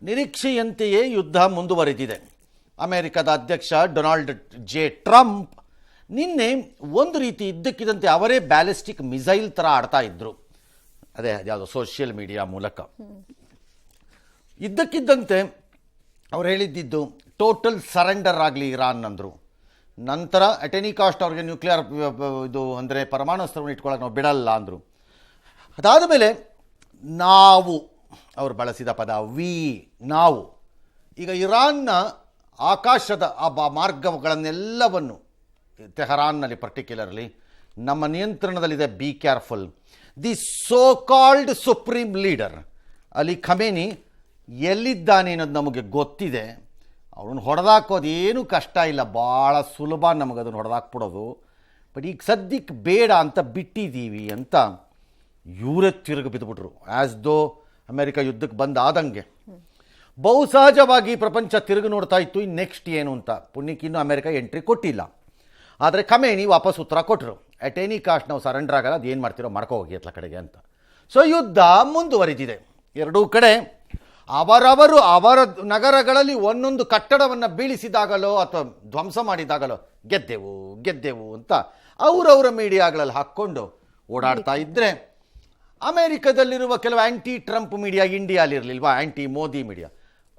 ನಿರೀಕ್ಷೆಯಂತೆಯೇ ಯುದ್ಧ ಮುಂದುವರೆದಿದೆ. ಅಮೆರಿಕದ ಅಧ್ಯಕ್ಷ ಡೊನಾಲ್ಡ್ ಜೆ ಟ್ರಂಪ್ ನಿನ್ನೆ ಒಂದು ರೀತಿ ಇದ್ದಕ್ಕಿದ್ದಂತೆ ಅವರೇ ಬ್ಯಾಲಿಸ್ಟಿಕ್ ಮಿಸೈಲ್ ಥರ ಆಡ್ತಾ ಇದ್ರು. ಅದೇ ಯಾವುದೋ ಸೋಷಿಯಲ್ ಮೀಡಿಯಾ ಮೂಲಕ ಇದ್ದಕ್ಕಿದ್ದಂತೆ ಅವ್ರು ಹೇಳಿದ್ದಿದ್ದು ಟೋಟಲ್ ಸರೆಂಡರ್ ಆಗಲಿ ಇರಾನ್ ಅಂದರು. ನಂತರ ಅಟ್ ಎನಿ ಕಾಸ್ಟ್ ಅವ್ರಿಗೆ ನ್ಯೂಕ್ಲಿಯರ್ ಇದು ಅಂದರೆ ಪರಮಾಣುಸ್ತ್ರವನ್ನು ಇಟ್ಕೊಳ್ಳೋಕೆ ನಾವು ಬಿಡಲ್ಲ ಅಂದರು. ಅದಾದ ಮೇಲೆ ನಾವು ಅವರು ಬಳಸಿದ ಪದ ನಾವು ಈಗ ಇರಾನ್ನ ಆಕಾಶದ ಮಾರ್ಗಗಳನ್ನೆಲ್ಲವನ್ನು ತೆಹರಾನ್ನಲ್ಲಿ ಪರ್ಟಿಕ್ಯುಲರ್ಲಿ ನಮ್ಮ ನಿಯಂತ್ರಣದಲ್ಲಿದೆ, be careful. The so called supreme leader Ali Khamenei ಎಲ್ಲಿದ್ದಾನೆ ಅನ್ನೋದು ನಮಗೆ ಗೊತ್ತಿದೆ. ಅವ್ರನ್ನ ಹೊಡೆದಾಕೋದು ಏನೂ ಕಷ್ಟ ಇಲ್ಲ, ಭಾಳ ಸುಲಭ ನಮಗದನ್ನು ಹೊಡೆದಾಕ್ಬಿಡೋದು. ಬಟ್ ಈಗ ಸದ್ಯಕ್ಕೆ ಬೇಡ ಅಂತ ಬಿಟ್ಟಿದ್ದೀವಿ ಅಂತ ಇವರೇ ತಿರುಗಿ ಬಿದ್ದುಬಿಟ್ರು. ಆ್ಯಸ್ ದೋ ಅಮೆರಿಕ ಯುದ್ಧಕ್ಕೆ ಬಂದಾದಂಗೆ ಬಹುಸಹಜವಾಗಿ ಪ್ರಪಂಚ ತಿರುಗಿ ನೋಡ್ತಾ ಇತ್ತು ನೆಕ್ಸ್ಟ್ ಏನು ಅಂತ. ಪುಣ್ಯಕ್ಕೆ ಇನ್ನೂ ಅಮೆರಿಕ ಎಂಟ್ರಿ ಕೊಟ್ಟಿಲ್ಲ. ಆದರೆ ಖಮೇನಿ ವಾಪಸ್ ಉತ್ತರ ಕೊಟ್ಟರು, ಅಟ್ ಎನಿ ಕಾಸ್ಟ್ ನಾವು ಸರೆಂಡರ್ ಆಗಲ್ಲ, ಅದು ಏನು ಮಾಡ್ತಿರೋ ಮಾಡ್ಕೋ ಹೋಗಿ ಅತ್ಲ ಕಡೆಗೆ ಅಂತ. ಸೊ ಯುದ್ಧ ಮುಂದುವರಿದಿದೆ. ಎರಡೂ ಕಡೆ ಅವರ ನಗರಗಳಲ್ಲಿ ಒಂದೊಂದು ಕಟ್ಟಡವನ್ನು ಬೀಳಿಸಿದಾಗಲೋ ಅಥವಾ ಧ್ವಂಸ ಮಾಡಿದಾಗಲೋ ಗೆದ್ದೆವು ಅಂತ ಅವರವರ ಮೀಡಿಯಾಗಳಲ್ಲಿ ಹಾಕ್ಕೊಂಡು ಓಡಾಡ್ತಾ ಇದ್ದರೆ, ಅಮೆರಿಕದಲ್ಲಿರುವ ಕೆಲವು ಆ್ಯಂಟಿ ಟ್ರಂಪ್ ಮೀಡಿಯಾ ಇಂಡಿಯಾಲಿರಲಿಲ್ವಾ, ಆ್ಯಂಟಿ ಮೋದಿ ಮೀಡಿಯಾ.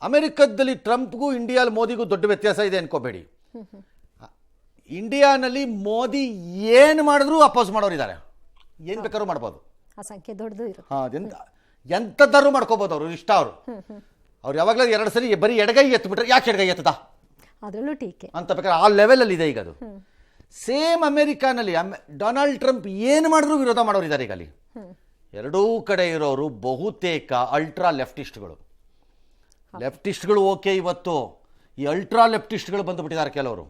ಅಮೆರಿಕದಲ್ಲಿ ಟ್ರಂಪ್ಗೂ ಇಂಡಿಯಾಲ್ ಮೋದಿಗೂ ದೊಡ್ಡ ವ್ಯತ್ಯಾಸ ಇದೆ ಅನ್ಕೋಬೇಡಿ. ಇಂಡಿಯಾನಲ್ಲಿ ಮೋದಿ ಏನು ಮಾಡಿದ್ರು ಅಪೋಸ್ ಮಾಡೋರಿದ್ದಾರೆ, ಏನು ಬೇಕಾದ್ರೂ ಮಾಡ್ಬೋದು, ಆ ಸಂಖ್ಯೆ ದೊಡ್ಡದು ಇರುತ್ತೆ. ಹಾಂ, ಎಂಥದ್ದಾರು ಮಾಡ್ಕೋಬೋದು ಅವರು, ಇಷ್ಟ ಅವರು. ಅವ್ರು ಯಾವಾಗಲೂ 2 ಸರಿ ಬರೀ ಎಡಗೈ ಎತ್ಬಿಟ್ರೆ ಯಾಕೆ ಎಡಗೈ ಎತ್ತದ ಅದರಲ್ಲೂ ಟೀಕೆ ಅಂತ ಬೇಕಾದ್ರೆ ಆ ಲೆವೆಲಲ್ಲಿ ಇದೆ ಈಗ ಅದು. ಸೇಮ್ ಅಮೆರಿಕಾನಲ್ಲಿ ಡೊನಾಲ್ಡ್ ಟ್ರಂಪ್ ಏನು ಮಾಡಿದ್ರು ವಿರೋಧ ಮಾಡೋರಿದ್ದಾರೆ ಈಗ ಅಲ್ಲಿ. ಎರಡೂ ಕಡೆ ಇರೋರು ಬಹುತೇಕ ಅಲ್ಟ್ರಾ ಲೆಫ್ಟಿಸ್ಟ್ಗಳು ಓಕೆ. ಇವತ್ತು ಈ ಅಲ್ಟ್ರಾ ಲೆಫ್ಟಿಸ್ಟ್ಗಳು ಬಂದುಬಿಟ್ಟಿದ್ದಾರೆ ಕೆಲವರು.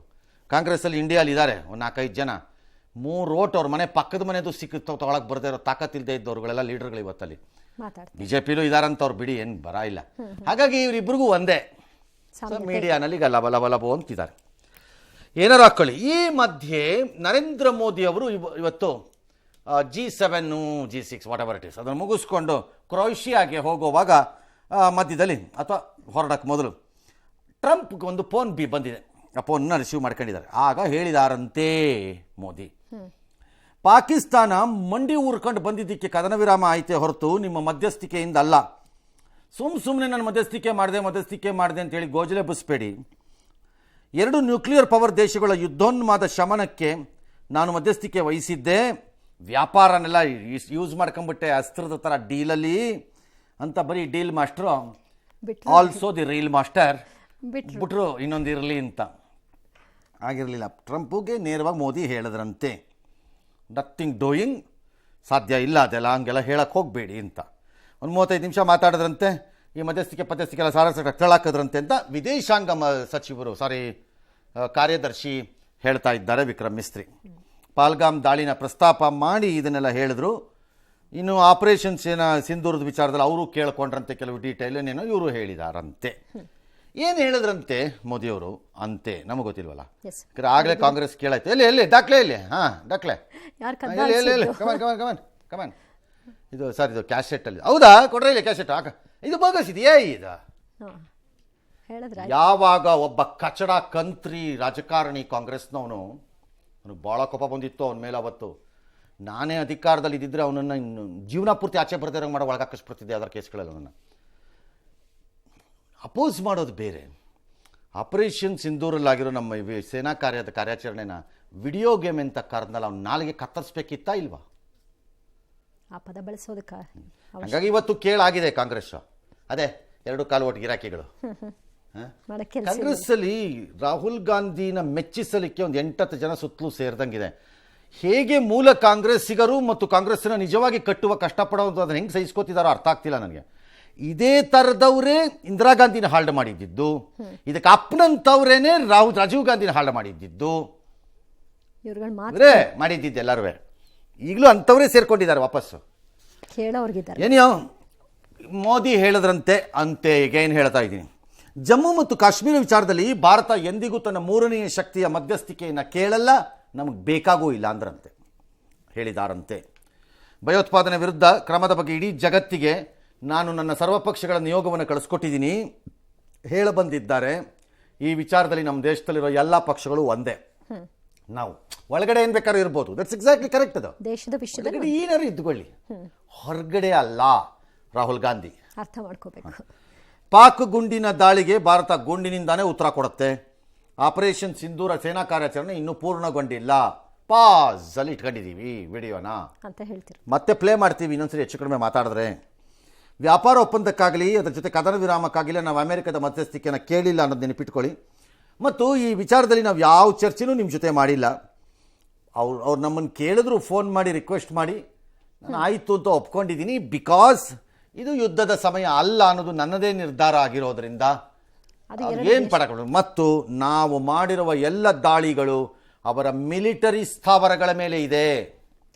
ಕಾಂಗ್ರೆಸ್ಸಲ್ಲಿ ಇಂಡಿಯಾಲಿ ಇದ್ದಾರೆ ಒಂದು 4-5 ಜನ. 3 ಓಟ್ ಅವ್ರ ಮನೆ ಪಕ್ಕದ ಮನೆದು ತೊಗೊಳಕ್ಕೆ ಬರದೇ ಇರೋ ತಾಕತ್ತಿಲ್ಲದೆ ಇದ್ದವ್ರುಗಳೆಲ್ಲ ಲೀಡರ್ಗಳು ಇವತ್ತಲ್ಲಿ. ಬಿಜೆಪಿಲೂ ಇದಾರಂತ ಅವ್ರು ಬಿಡಿ, ಏನು ಬರ ಇಲ್ಲ. ಹಾಗಾಗಿ ಇವರಿಬ್ಬರಿಗೂ ಒಂದೇ ಮೀಡಿಯಾನಲ್ಲಿ ಈಗ ಲಬಲಬ ಅಂತಿದ್ದಾರೆ. ಏನಾರು ಹಾಕ್ಕೊಳ್ಳಿ. ಈ ಮಧ್ಯೆ ನರೇಂದ್ರ ಮೋದಿ ಅವರು ಇವತ್ತು G7 G6 what ever it is ಅದನ್ನು ಮುಗಿಸ್ಕೊಂಡು ಕ್ರೊಯೇಷಿಯಾಗೆ ಹೋಗುವಾಗ ಮಧ್ಯದಲ್ಲಿ ಅಥವಾ ಹೊರಡಕ್ಕೆ ಮೊದಲು ಟ್ರಂಪ್ಗೆ ಒಂದು ಫೋನ್ ಬಂದಿದೆ. ಆ ಫೋನ್ನ ರಿಸೀವ್ ಮಾಡ್ಕೊಂಡಿದ್ದಾರೆ. ಆಗ ಹೇಳಿದಾರಂತೆ ಮೋದಿ, ಪಾಕಿಸ್ತಾನ ಮಂಡಿ ಊರ್ಕೊಂಡು ಬಂದಿದ್ದಕ್ಕೆ ಕದನ ವಿರಾಮ ಆಯ್ತೆ ಹೊರತು ನಿಮ್ಮ ಮಧ್ಯಸ್ಥಿಕೆಯಿಂದ ಅಲ್ಲ. ಸುಮ್ಮನೆ ನಾನು ಮಧ್ಯಸ್ಥಿಕೆ ಮಾಡಿದೆ ಅಂತೇಳಿ ಗೋಜಲೆ ಬಸ್ಬೇಡಿ. 2 ನ್ಯೂಕ್ಲಿಯರ್ ಪವರ್ ದೇಶಗಳ ಯುದ್ಧೋನ್ಮಾದ ಶಮನಕ್ಕೆ ನಾನು ಮಧ್ಯಸ್ಥಿಕೆ ವಹಿಸಿದ್ದೆ. ವ್ಯಾಪಾರನೆಲ್ಲ ಯೂಸ್ ಮಾಡ್ಕೊಂಬಿಟ್ಟೆ ಅಸ್ತ್ರದ ಥರ ಡೀಲಲ್ಲಿ ಅಂತ ಬರೀ deal master also the reel master ಬಿಟ್ರು ಇನ್ನೊಂದು ಇರಲಿ ಅಂತ. ಆಗಿರಲಿಲ್ಲ. ಟ್ರಂಪ್ಗೆ ನೇರವಾಗಿ ಮೋದಿ ಹೇಳಿದ್ರಂತೆ, ನಥಿಂಗ್ ಡೂಯಿಂಗ್, ಸಾಧ್ಯ ಇಲ್ಲ ಅದೆಲ್ಲ, ಹಂಗೆಲ್ಲ ಹೇಳಕ್ಕೆ ಹೋಗಬೇಡಿ ಅಂತ. ಒಂದು 35 ನಿಮಿಷ ಮಾತಾಡಿದ್ರಂತೆ. ಈ ಮಧ್ಯಸ್ಥಿಕೆ ಎಲ್ಲ ಸಾರ ಕೇಳಾಕಿದ್ರಂತೆ ಅಂತ ವಿದೇಶಾಂಗ ಸಚಿವರು ಕಾರ್ಯದರ್ಶಿ ಹೇಳ್ತಾ ಇದ್ದಾರೆ, ವಿಕ್ರಮ್ ಮಿಸ್ತ್ರಿ. ಪಾಲ್ಗಾಮ್ ದಾಳಿನ ಪ್ರಸ್ತಾಪ ಮಾಡಿ ಇದನ್ನೆಲ್ಲ ಹೇಳಿದ್ರು. ಇನ್ನು ಆಪರೇಷನ್ ಸಿಂಧೂರದ ವಿಚಾರದಲ್ಲಿ ಅವರು ಕೇಳ್ಕೊಂಡ್ರಂತೆ ಕೆಲವು ಡೀಟೇಲ್ ಏನೇನೋ ಇವರು ಹೇಳಿದಾರಂತೆ. ಏನು ಹೇಳಿದ್ರಂತೆ ಮೋದಿಯವರು ಅಂತೆ ನಮಗೆ ಗೊತ್ತಿಲ್ವಲ್ಲ. ಆಗಲೇ ಕಾಂಗ್ರೆಸ್ ಕೇಳಾಯ್ತು. ಎಲ್ಲಿ ದಾಖಲೆ ಇಲ್ಲಿ, ದಾಖಲೆ ಕಮಾನ್ ಇದು ಸರ್, ಇದು ಕ್ಯಾಸೆಟ್ಟಲ್ಲಿ ಹೌದಾ, ಕೊಡ್ರಿ ಇಲ್ಲಿ ಕ್ಯಾಸೆಟ್ ಹಾಕ, ಇದು ಬೋಗಸಿದೆಯೇ ಇದು. ಯಾವಾಗ ಒಬ್ಬ ಕಚಡ ಕಂತ್ರಿ ರಾಜಕಾರಣಿ ಕಾಂಗ್ರೆಸ್ನವನು, ಅವನಿಗೆ ಭಾಳ ಕೋಪ ಬಂದಿತ್ತು ಅವನ ಮೇಲೆ. ಅವತ್ತು ನಾನೇ ಅಧಿಕಾರದಲ್ಲಿ ಇದ್ದಿದ್ರೆ ಅವನನ್ನು ಇನ್ನು ಜೀವನ ಪೂರ್ತಿ ಆಚೆ ಬರ್ದಿರಂಗೆ ಮಾಡೋ ಒಳಗೆ ಹಾಕಿಸ್ಬಿಡ್ತಿದ್ದೆ ಅದರ ಕೇಸ್ಗಳಲ್ಲಿ. ಅವನನ್ನು ಅಪೋಸ್ ಮಾಡೋದು ಬೇರೆ. ಆಪರೇಷನ್ ಸಿಂಧೂರಲ್ಲಾಗಿರೋ ನಮ್ಮ ಸೇನಾ ಕಾರ್ಯಾಚರಣೆನ ವಿಡಿಯೋ ಗೇಮ್ ಅಂತ ಕರೆದ್ನಲ್ಲ, ಅವ್ನು ನಾಲಿಗೆ ಕತ್ತರಿಸ್ಬೇಕಿತ್ತಾ ಇಲ್ವಾ? ಆ ಪದ ಬಳಸೋದಕ್ಕೆ. ಹಾಗಾಗಿ ಇವತ್ತು ಕೇಳಾಗಿದೆ ಕಾಂಗ್ರೆಸ್. ಅದೇ 2 ಕಾಲು ಓಟ್ ಗಿರಾಕಿಗಳು. ಕಾಂಗ್ರೆಸ್ಸಲ್ಲಿ ರಾಹುಲ್ ಗಾಂಧಿನ ಮೆಚ್ಚಿಸಲಿಕ್ಕೆ ಒಂದು 8-10 ಜನ ಸುತ್ತಲೂ ಸೇರಿದಂಗಿದೆ. ಹೇಗೆ ಮೂಲ ಕಾಂಗ್ರೆಸ್ಸಿಗರು ಮತ್ತು ಕಾಂಗ್ರೆಸ್ಸನ್ನು ನಿಜವಾಗಿ ಕಟ್ಟುವ ಕಷ್ಟಪಡೋದು ಅದನ್ನು ಹೆಂಗೆ ಸಹಿಸ್ಕೋತಿದ್ದಾರೋ ಅರ್ಥ ಆಗ್ತಿಲ್ಲ ನನಗೆ. ಇದೇ ಥರದವರೇ ಇಂದಿರಾ ಗಾಂಧಿನ ಹಾಲ್ಡ್ ಮಾಡಿದ್ದಿದ್ದು, ಇದಕ್ಕೆ ಅಪ್ಪನಂತವ್ರೇನೆ ರಾಜೀವ್ ಗಾಂಧಿನ ಹಾಲ್ಡ್ ಮಾಡಿದ್ದಿದ್ದು, ಮಾಡಿದ್ದಿದ್ದು ಎಲ್ಲರೂ. ಈಗಲೂ ಅಂಥವರೇ ಸೇರ್ಕೊಂಡಿದ್ದಾರೆ ವಾಪಸ್ಸು. ಏನೋ ಮೋದಿ ಹೇಳಿದ್ರಂತೆ ಅಂತೆ. ಈಗ ಏನು ಹೇಳ್ತಾ ಇದ್ದೀನಿ, ಜಮ್ಮು ಮತ್ತು ಕಾಶ್ಮೀರ ವಿಚಾರದಲ್ಲಿ ಭಾರತ ಎಂದಿಗೂ ತನ್ನ 3ನೇ ಶಕ್ತಿಯ ಮಧ್ಯಸ್ಥಿಕೆಯನ್ನು ಕೇಳಲ್ಲ, ನಮಗೆ ಬೇಕಾಗೂ ಇಲ್ಲ ಅಂದ್ರಂತೆ, ಹೇಳಿದಾರಂತೆ. ಭಯೋತ್ಪಾದನೆ ವಿರುದ್ಧ ಕ್ರಮದ ಬಗ್ಗೆ ಇಡೀ ಜಗತ್ತಿಗೆ ನಾನು ನನ್ನ ಸರ್ವಪಕ್ಷಗಳ ನಿಯೋಗವನ್ನು ಕಳಿಸ್ಕೊಟ್ಟಿದ್ದೀನಿ, ಹೇಳ ಬಂದಿದ್ದಾರೆ. ಈ ವಿಚಾರದಲ್ಲಿ ನಮ್ಮ ದೇಶದಲ್ಲಿರೋ ಎಲ್ಲ ಪಕ್ಷಗಳು ಒಂದೇ. ನಾವು ಒಳಗಡೆ ಏನು ಬೇಕಾದ್ರೂ ಇರ್ಬೋದು, ದಟ್ಸ್ ಎಕ್ಸಾಕ್ಟ್ಲಿ ಕರೆಕ್ಟ್. ಅದು ದೇಶದ ವಿಷಯದಲ್ಲಿ ಒಳಗಡೆ ಏನಾದ್ರು ಇದ್ಕೊಳ್ಳಿ, ಹೊರಗಡೆ ಅಲ್ಲ. ರಾಹುಲ್ ಗಾಂಧಿ ಅರ್ಥ ಮಾಡ್ಕೋಬೇಕು. ಪಾಕ್ ಗುಂಡಿನ ದಾಳಿಗೆ ಭಾರತ ಗುಂಡಿನಿಂದಾನೇ ಉತ್ತರ ಕೊಡುತ್ತೆ. ಆಪರೇಷನ್ ಸಿಂಧೂರ ಸೇನಾ ಕಾರ್ಯಾಚರಣೆ ಇನ್ನೂ ಪೂರ್ಣಗೊಂಡಿಲ್ಲ. ಪಾಸ್ ಅಲ್ಲಿ ಇಟ್ಕೊಂಡಿದ್ದೀವಿ ವಿಡಿಯೋನ ಅಂತ ಹೇಳ್ತೀರಿ. ಮತ್ತೆ ಪ್ಲೇ ಮಾಡ್ತೀವಿ ಇನ್ನೊಂದ್ಸರಿ ಹೆಚ್ಚು ಕಡಿಮೆ ಮಾತಾಡಿದ್ರೆ. ವ್ಯಾಪಾರ ಒಪ್ಪಂದಕ್ಕಾಗಲಿ ಅದರ ಜೊತೆ ಕದನ ವಿರಾಮಕ್ಕಾಗಲಿ ನಾವು ಅಮೆರಿಕದ ಮಧ್ಯಸ್ಥಿಕೆಯನ್ನು ಕೇಳಿಲ್ಲ ಅನ್ನೋದು ನೆನಪಿಟ್ಕೊಳ್ಳಿ. ಮತ್ತು ಈ ವಿಚಾರದಲ್ಲಿ ನಾವು ಯಾವ ಚರ್ಚೆನೂ ನಿಮ್ಮ ಜೊತೆ ಮಾಡಿಲ್ಲ. ಅವ್ರು ನಮ್ಮನ್ನು ಕೇಳಿದ್ರು ಫೋನ್ ಮಾಡಿ ರಿಕ್ವೆಸ್ಟ್ ಮಾಡಿ ನಾನು ಆಯಿತು ಅಂತ ಒಪ್ಕೊಂಡಿದ್ದೀನಿ. ಬಿಕಾಸ್ ಇದು ಯುದ್ಧದ ಸಮಯ ಅಲ್ಲ ಅನ್ನೋದು ನನ್ನದೇ ನಿರ್ಧಾರ ಆಗಿರೋದ್ರಿಂದ ಏನು ಪಡಕೊಂಡು. ಮತ್ತು ನಾವು ಮಾಡಿರುವ ಎಲ್ಲ ದಾಳಿಗಳು ಅವರ ಮಿಲಿಟರಿ ಸ್ಥಾವರಗಳ ಮೇಲೆ ಇದೆ,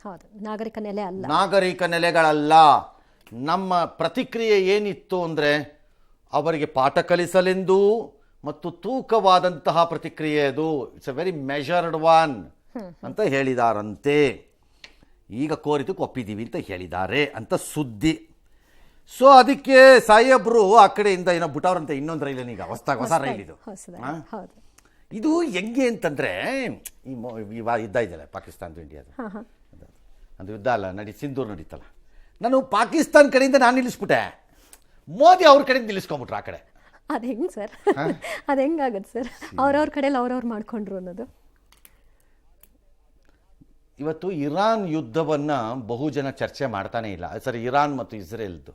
ಹೌದು, ನಾಗರಿಕ ನೆಲೆ ಅಲ್ಲ, ನಾಗರಿಕ ನೆಲೆಗಳಲ್ಲ. ನಮ್ಮ ಪ್ರತಿಕ್ರಿಯೆ ಏನಿತ್ತು ಅಂದರೆ ಅವರಿಗೆ ಪಾಠ ಕಲಿಸಲೆಂದು ಮತ್ತು ತೂಕವಾದಂತಹ ಪ್ರತಿಕ್ರಿಯೆ ಅದು. It's A very measured one ಅಂತ ಹೇಳಿದಾರಂತೆ. ಈಗ ಕೋರಿದಕ್ಕೆ ಒಪ್ಪಿದ್ದೀವಿ ಅಂತ ಹೇಳಿದ್ದಾರೆ ಅಂತ ಸುದ್ದಿ. ಸೊ ಅದಕ್ಕೆ ಸಾಹೇಬ್ರು ಆ ಕಡೆಯಿಂದ ಏನೋ ಬಿಟ್ಟವ್ರಂತೆ ಇನ್ನೊಂದು ರೈಲನ್ನು, ಈಗ ಹೊಸ ರೈಲ್ ಇದು. ಇದು ಹೆಂಗೆ ಅಂತಂದರೆ ಯುದ್ಧ ಇದೆಯಲ್ಲ ಪಾಕಿಸ್ತಾನದ ಇಂಡಿಯಾದ, ಅದು ಯುದ್ಧ ಅಲ್ಲ, ಸಿಂಧೂರು ನಡೀತಲ್ಲ. ನಾನು ಪಾಕಿಸ್ತಾನ ಕಡೆಯಿಂದ ನಾನು ನಿಲ್ಲಿಸ್ಬಿಟ್ಟೆ, ಮೋದಿ ಅವ್ರ ಕಡೆಯಿಂದ ನಿಲ್ಲಿಸ್ಕೊಂಬಿಟ್ರು ಆ ಕಡೆ. ಅದು ಹೆಂಗೆ ಸರ್? ಅದು ಹೆಂಗಾಗತ್ತೆ ಸರ್? ಅವ್ರವ್ರ ಕಡೆಯಲ್ಲಿ ಅವ್ರವ್ರು ಮಾಡ್ಕೊಂಡ್ರು ಅನ್ನೋದು. ಇವತ್ತು ಇರಾನ್ ಯುದ್ಧವನ್ನು ಬಹು ಜನ ಚರ್ಚೆ ಮಾಡ್ತಾನೇ ಇಲ್ಲ. ಸರಿ, ಇರಾನ್ ಮತ್ತು ಇಸ್ರೇಲ್ದು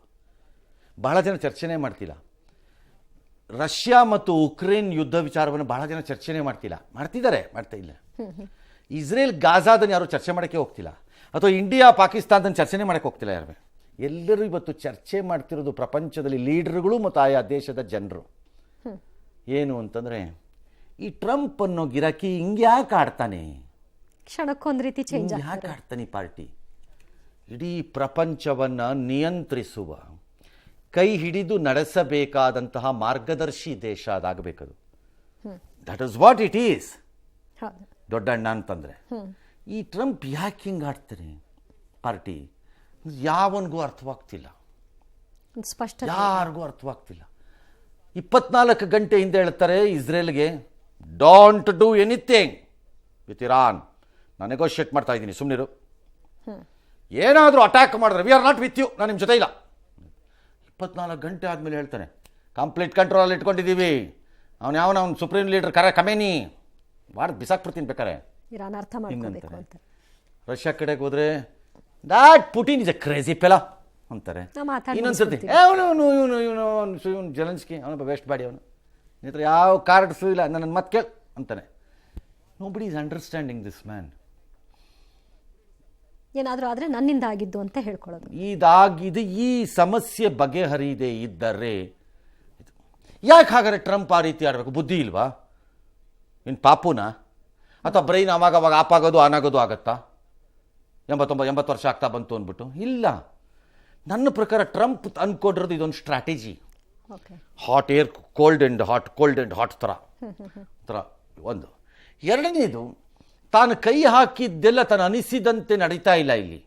ಬಹಳ ಜನ ಚರ್ಚೆನೇ ಮಾಡ್ತಿಲ್ಲ. ರಷ್ಯಾ ಮತ್ತು ಉಕ್ರೇನ್ ಯುದ್ಧ ವಿಚಾರವನ್ನು ಬಹಳ ಜನ ಚರ್ಚೆನೇ ಮಾಡ್ತಿದ್ದಾರೆ, ಮಾಡ್ತಾ ಇಲ್ಲ. ಇಸ್ರೇಲ್ ಗಾಜಾದನ್ನು ಯಾರು ಚರ್ಚೆ ಮಾಡೋಕ್ಕೆ ಹೋಗ್ತಿಲ್ಲ, ಅಥವಾ ಇಂಡಿಯಾ ಪಾಕಿಸ್ತಾನದನ್ನು ಚರ್ಚೆನೇ ಮಾಡೋಕ್ಕೆ ಹೋಗ್ತಿಲ್ಲ ಯಾರು. ಎಲ್ಲರೂ ಇವತ್ತು ಚರ್ಚೆ ಮಾಡ್ತಿರೋದು ಪ್ರಪಂಚದಲ್ಲಿ ಲೀಡರ್ಗಳು ಮತ್ತು ಆಯಾ ದೇಶದ ಜನರು. ಏನು ಅಂತಂದರೆ ಈ ಟ್ರಂಪ್ ಅನ್ನೋ ಗಿರಾಕಿ ಹಿಂಗೆ ಯಾಕೆ ಆಡ್ತಾನೆ, ಕ್ಷಣಕ್ಕೊಂದು ರೀತಿ ಚೇಂಜ್ ಯಾಕೆ ಆಡ್ತಾನೆ ಪಾರ್ಟಿ. ಇಡೀ ಪ್ರಪಂಚವನ್ನು ನಿಯಂತ್ರಿಸುವ, ಕೈ ಹಿಡಿದು ನಡೆಸಬೇಕಾದಂತಹ ಮಾರ್ಗದರ್ಶಿ ದೇಶ ಅದಾಗಬೇಕದು. That is what it is. ದೊಡ್ಡಣ್ಣ ಅಂತಂದರೆ ಈ ಟ್ರಂಪ್ ಯಾಕೆ ಹಿಂಗೆ ಆಡ್ತಾರೆ ಪಾರ್ಟಿ, ಯಾವನಿಗೂ ಅರ್ಥವಾಗ್ತಿಲ್ಲ, ಸ್ಪಷ್ಟ ಯಾರಿಗೂ ಅರ್ಥವಾಗ್ತಿಲ್ಲ. 24 ಗಂಟೆ ಹಿಂದೆ ಹೇಳ್ತಾರೆ ಇಸ್ರೇಲ್ಗೆ, don't do anything with Iran, ನಾನು ನೆಗೋಷಿಯೇಟ್ ಮಾಡ್ತಾ ಇದ್ದೀನಿ, ಸುಮ್ಮನಿರು. ಏನಾದರೂ ಅಟ್ಯಾಕ್ ಮಾಡಿದ್ರೆ we are not with you, ನಾನು ನಿಮ್ಮ ಜೊತೆ ಇಲ್ಲ. 24 ಗಂಟೆ ಆದಮೇಲೆ ಹೇಳ್ತಾನೆ ಕಂಪ್ಲೀಟ್ ಕಂಟ್ರೋಲಲ್ಲಿ ಇಟ್ಕೊಂಡಿದ್ದೀವಿ. ಅವನು ಸುಪ್ರೀಂ ಲೀಡರ್ ಖಮೇನಿ ಮಾಡಿ ಬಿಸಾಕ್ಬಿಡ್ತೀನಿ ಬೇಕಾರೆ. ಇರಾನ್ ಅರ್ಥ ಮಾಡ್ಕೋಬೇಕು ಅಂತ. ರಷ್ಯಾ ಕಡೆಗೆ ಹೋದರೆ that Putin is a crazy fellow ಅಂತಾರೆ. ಇನ್ನೊಂದ್ಸರ್ತಿ ಇವನು ಜೆಲೆನ್ಸ್ಕಿ ಅವನೊಬ್ಬ ವೇಸ್ಟ್ ಬಾಡಿ, ಅವನು ನಿತ್ರ ಯಾವ ಕಾರ್ಡ್ಸು ಇಲ್ಲ, ನನ್ನ ಮತ್ತೆ ಕೇಳ ಅಂತಾನೆ. Nobody is understanding this man. ಏನಾದರೂ ಆದರೆ ನನ್ನಿಂದ ಆಗಿದ್ದು ಅಂತ ಹೇಳ್ಕೊಳ್ಳೋದು. ಇದಾಗಿದೆ, ಈ ಸಮಸ್ಯೆ ಬಗೆಹರಿದೇ ಇದ್ದರೆ ಯಾಕೆ ಹಾಗಾದ್ರೆ ಟ್ರಂಪ್ ಆ ರೀತಿ ಆಡಬೇಕು? ಬುದ್ಧಿ ಇಲ್ವಾ? ಇನ್ನು ಪಾಪುನ ಅಥವಾ ಬ್ರೈನ್ ಅವಾಗ ಆಫ್ ಆಗೋದು ಆನ್ ಆಗೋದು ಆಗತ್ತಾ? 80 ವರ್ಷ ಆಗ್ತಾ ಬಂತು ಅಂದ್ಬಿಟ್ಟು ಇಲ್ಲ. ನನ್ನ ಪ್ರಕಾರ ಟ್ರಂಪ್ ಅಂದ್ಕೊಂಡಿರೋದು ಇದೊಂದು strategy. Hot air cold and hot ಥರ ಒಂದು. ಎರಡನೇದು, ತಾನು ಕೈ ಹಾಕಿದ್ದೆಲ್ಲ ತಾನು ಅನಿಸಿದಂತೆ ನಡೀತಾ ಇಲ್ಲ ಇಲ್ಲಿ.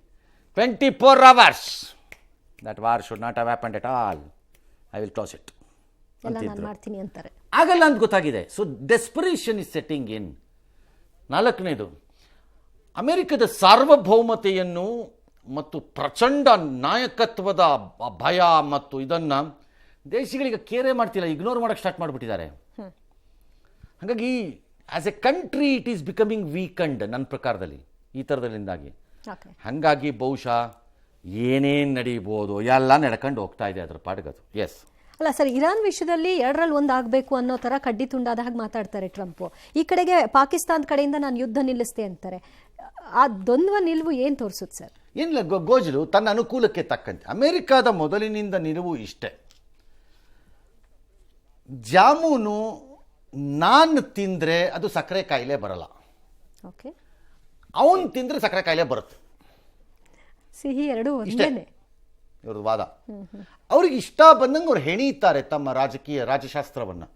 24 hours that war should not have happened at all, I will close it ಮಾಡ್ತೀನಿ ಅಂತಾರೆ. ಆಗಲ್ಲ ಅಂತ ಗೊತ್ತಾಗಿದೆ. ಸೊ ಡೆಸ್ಪರೇಷನ್ ಇಸ್ ಸೆಟ್ಟಿಂಗ್ ಇನ್. 4ನೇದು, ಅಮೆರಿಕದ ಸಾರ್ವಭೌಮತೆಯನ್ನು ಮತ್ತು ಪ್ರಚಂಡ ನಾಯಕತ್ವದ ಭಯ ಮತ್ತು ಇದನ್ನು ದೇಶಗಳಿಗೆ ಕೇರೆ ಮಾಡ್ತಿಲ್ಲ, ಇಗ್ನೋರ್ ಮಾಡೋಕ್ಕೆ ಸ್ಟಾರ್ಟ್ ಮಾಡಿಬಿಟ್ಟಿದ್ದಾರೆ. ಹಾಗಾಗಿ as A country it is becoming weekend ನನ್ನ ಪ್ರಕಾರದಲ್ಲಿ ಈ ಥರದಲ್ಲಿಂದಾಗಿ. ಹಾಗಾಗಿ ಬಹುಶಃ ಏನೇನು ನಡೀಬೋದು ಎಲ್ಲ ನಡ್ಕೊಂಡು ಹೋಗ್ತಾ ಇದೆ ಅದರ ಪಾಡ್ಗದು. ಎಸ್ ಅಲ್ಲ ಸರ್, ಇರಾನ್ ವಿಷಯದಲ್ಲಿ 2ರಲ್ಲಿ 1 ಆಗಬೇಕು ಅನ್ನೋ ಥರ ಕಡ್ಡಿ ತುಂಡಾದ ಹಾಗೆ ಮಾತಾಡ್ತಾರೆ ಟ್ರಂಪ್. ಈ ಕಡೆಗೆ ಪಾಕಿಸ್ತಾನದ ಕಡೆಯಿಂದ ನಾನು ಯುದ್ಧ ನಿಲ್ಲಿಸ್ತೆ ಅಂತಾರೆ. ಆ ದ್ವಂದ್ವ ನಿಲುವು ಏನು ತೋರಿಸುತ್ತೆ ಸರ್? ಏನಿಲ್ಲ, ಗೋಜಲು ತನ್ನ ಅನುಕೂಲಕ್ಕೆ ತಕ್ಕಂತೆ. ಅಮೆರಿಕಾದ ಮೊದಲಿನಿಂದ ನಿಲುವು ಇಷ್ಟೇ, ಜಾಮೂನು ನಾನು ತಿಂದರೆ ಅದು ಸಕ್ಕರೆ ಕಾಯಿಲೆ ಬರಲ್ಲ, ಓಕೆ, ಅವನು ತಿಂದರೆ ಸಕ್ಕರೆ ಕಾಯಿಲೆ ಬರುತ್ತೆ. ಸಿಹಿ ಎರಡೂ ಒಂದೇನೆ ಇವ್ರದ್ದು ವಾದ. ಅವ್ರಿಗೆ ಇಷ್ಟ ಬಂದಂಗೆ ಅವ್ರು ಹೆಣೀತಾರೆ ತಮ್ಮ ರಾಜಶಾಸ್ತ್ರವನ್ನು.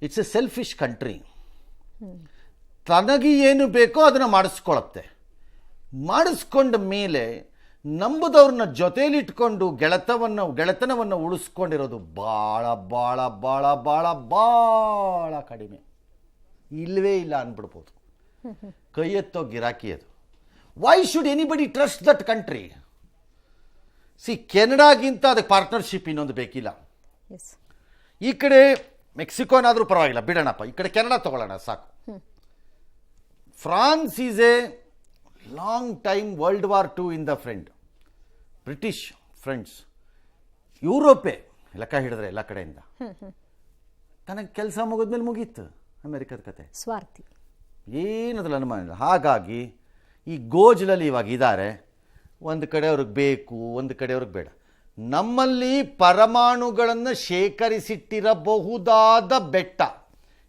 It's a selfish country. ತನಗೆ ಏನು ಬೇಕೋ ಅದನ್ನು ಮಾಡಿಸ್ಕೊಳತ್ತೆ. ಮಾಡಿಸ್ಕೊಂಡ ಮೇಲೆ ನಂಬುದವ್ರನ್ನ ಜೊತೆಲಿಟ್ಕೊಂಡು ಗೆಳೆತನವನ್ನು ಉಳಿಸ್ಕೊಂಡಿರೋದು ಭಾಳ ಭಾಳ ಭಾಳ ಭಾಳ ಭಾಳ ಕಡಿಮೆ, ಇಲ್ಲವೇ ಇಲ್ಲ ಅಂದ್ಬಿಡ್ಬೋದು. ಕೈ ಎತ್ತೋ ಗಿರಾಕಿ ಅದು. Why should anybody trust that country? ಕೆನಡಾಗಿಂತ ಅದಕ್ಕೆ ಪಾರ್ಟ್ನರ್ಶಿಪ್ ಇನ್ನೊಂದು ಬೇಕಿಲ್ಲ. ಎಸ್, ಈ ಕಡೆ ಮೆಕ್ಸಿಕೋನಾದರೂ ಪರವಾಗಿಲ್ಲ, ಬಿಡೋಣಪ್ಪ. ಈ ಕಡೆ ಕೆನಡಾ ತಗೊಳ್ಳೋಣ ಸಾಕು. France is a long time World War II in the friend, British friends. ಯುರೋಪೇ ಲೆಕ್ಕ ಹಿಡಿದ್ರೆ ಎಲ್ಲ ಕಡೆಯಿಂದ ತನಗೆ ಕೆಲಸ ಮುಗಿದ್ಮೇಲೆ ಮುಗೀತು ಅಮೆರಿಕದ ಕತೆ. ಸ್ವಾರ್ಥಿ ಏನದ್ರಲ್ಲಿ ಅನುಮಾನ ಇಲ್ಲ. ಹಾಗಾಗಿ ಈ ಗೋಜಲಲ್ಲಿ ಇವಾಗ ಇದ್ದಾರೆ. ಒಂದು ಕಡೆ ಅವ್ರಿಗೆ ಬೇಕು, ಒಂದು ಕಡೆ ಅವ್ರಿಗೆ ಬೇಡ. ನಮ್ಮಲ್ಲಿ ಪರಮಾಣುಗಳನ್ನು ಶೇಖರಿಸಿಟ್ಟಿರಬಹುದಾದ ಬೆಟ್ಟ,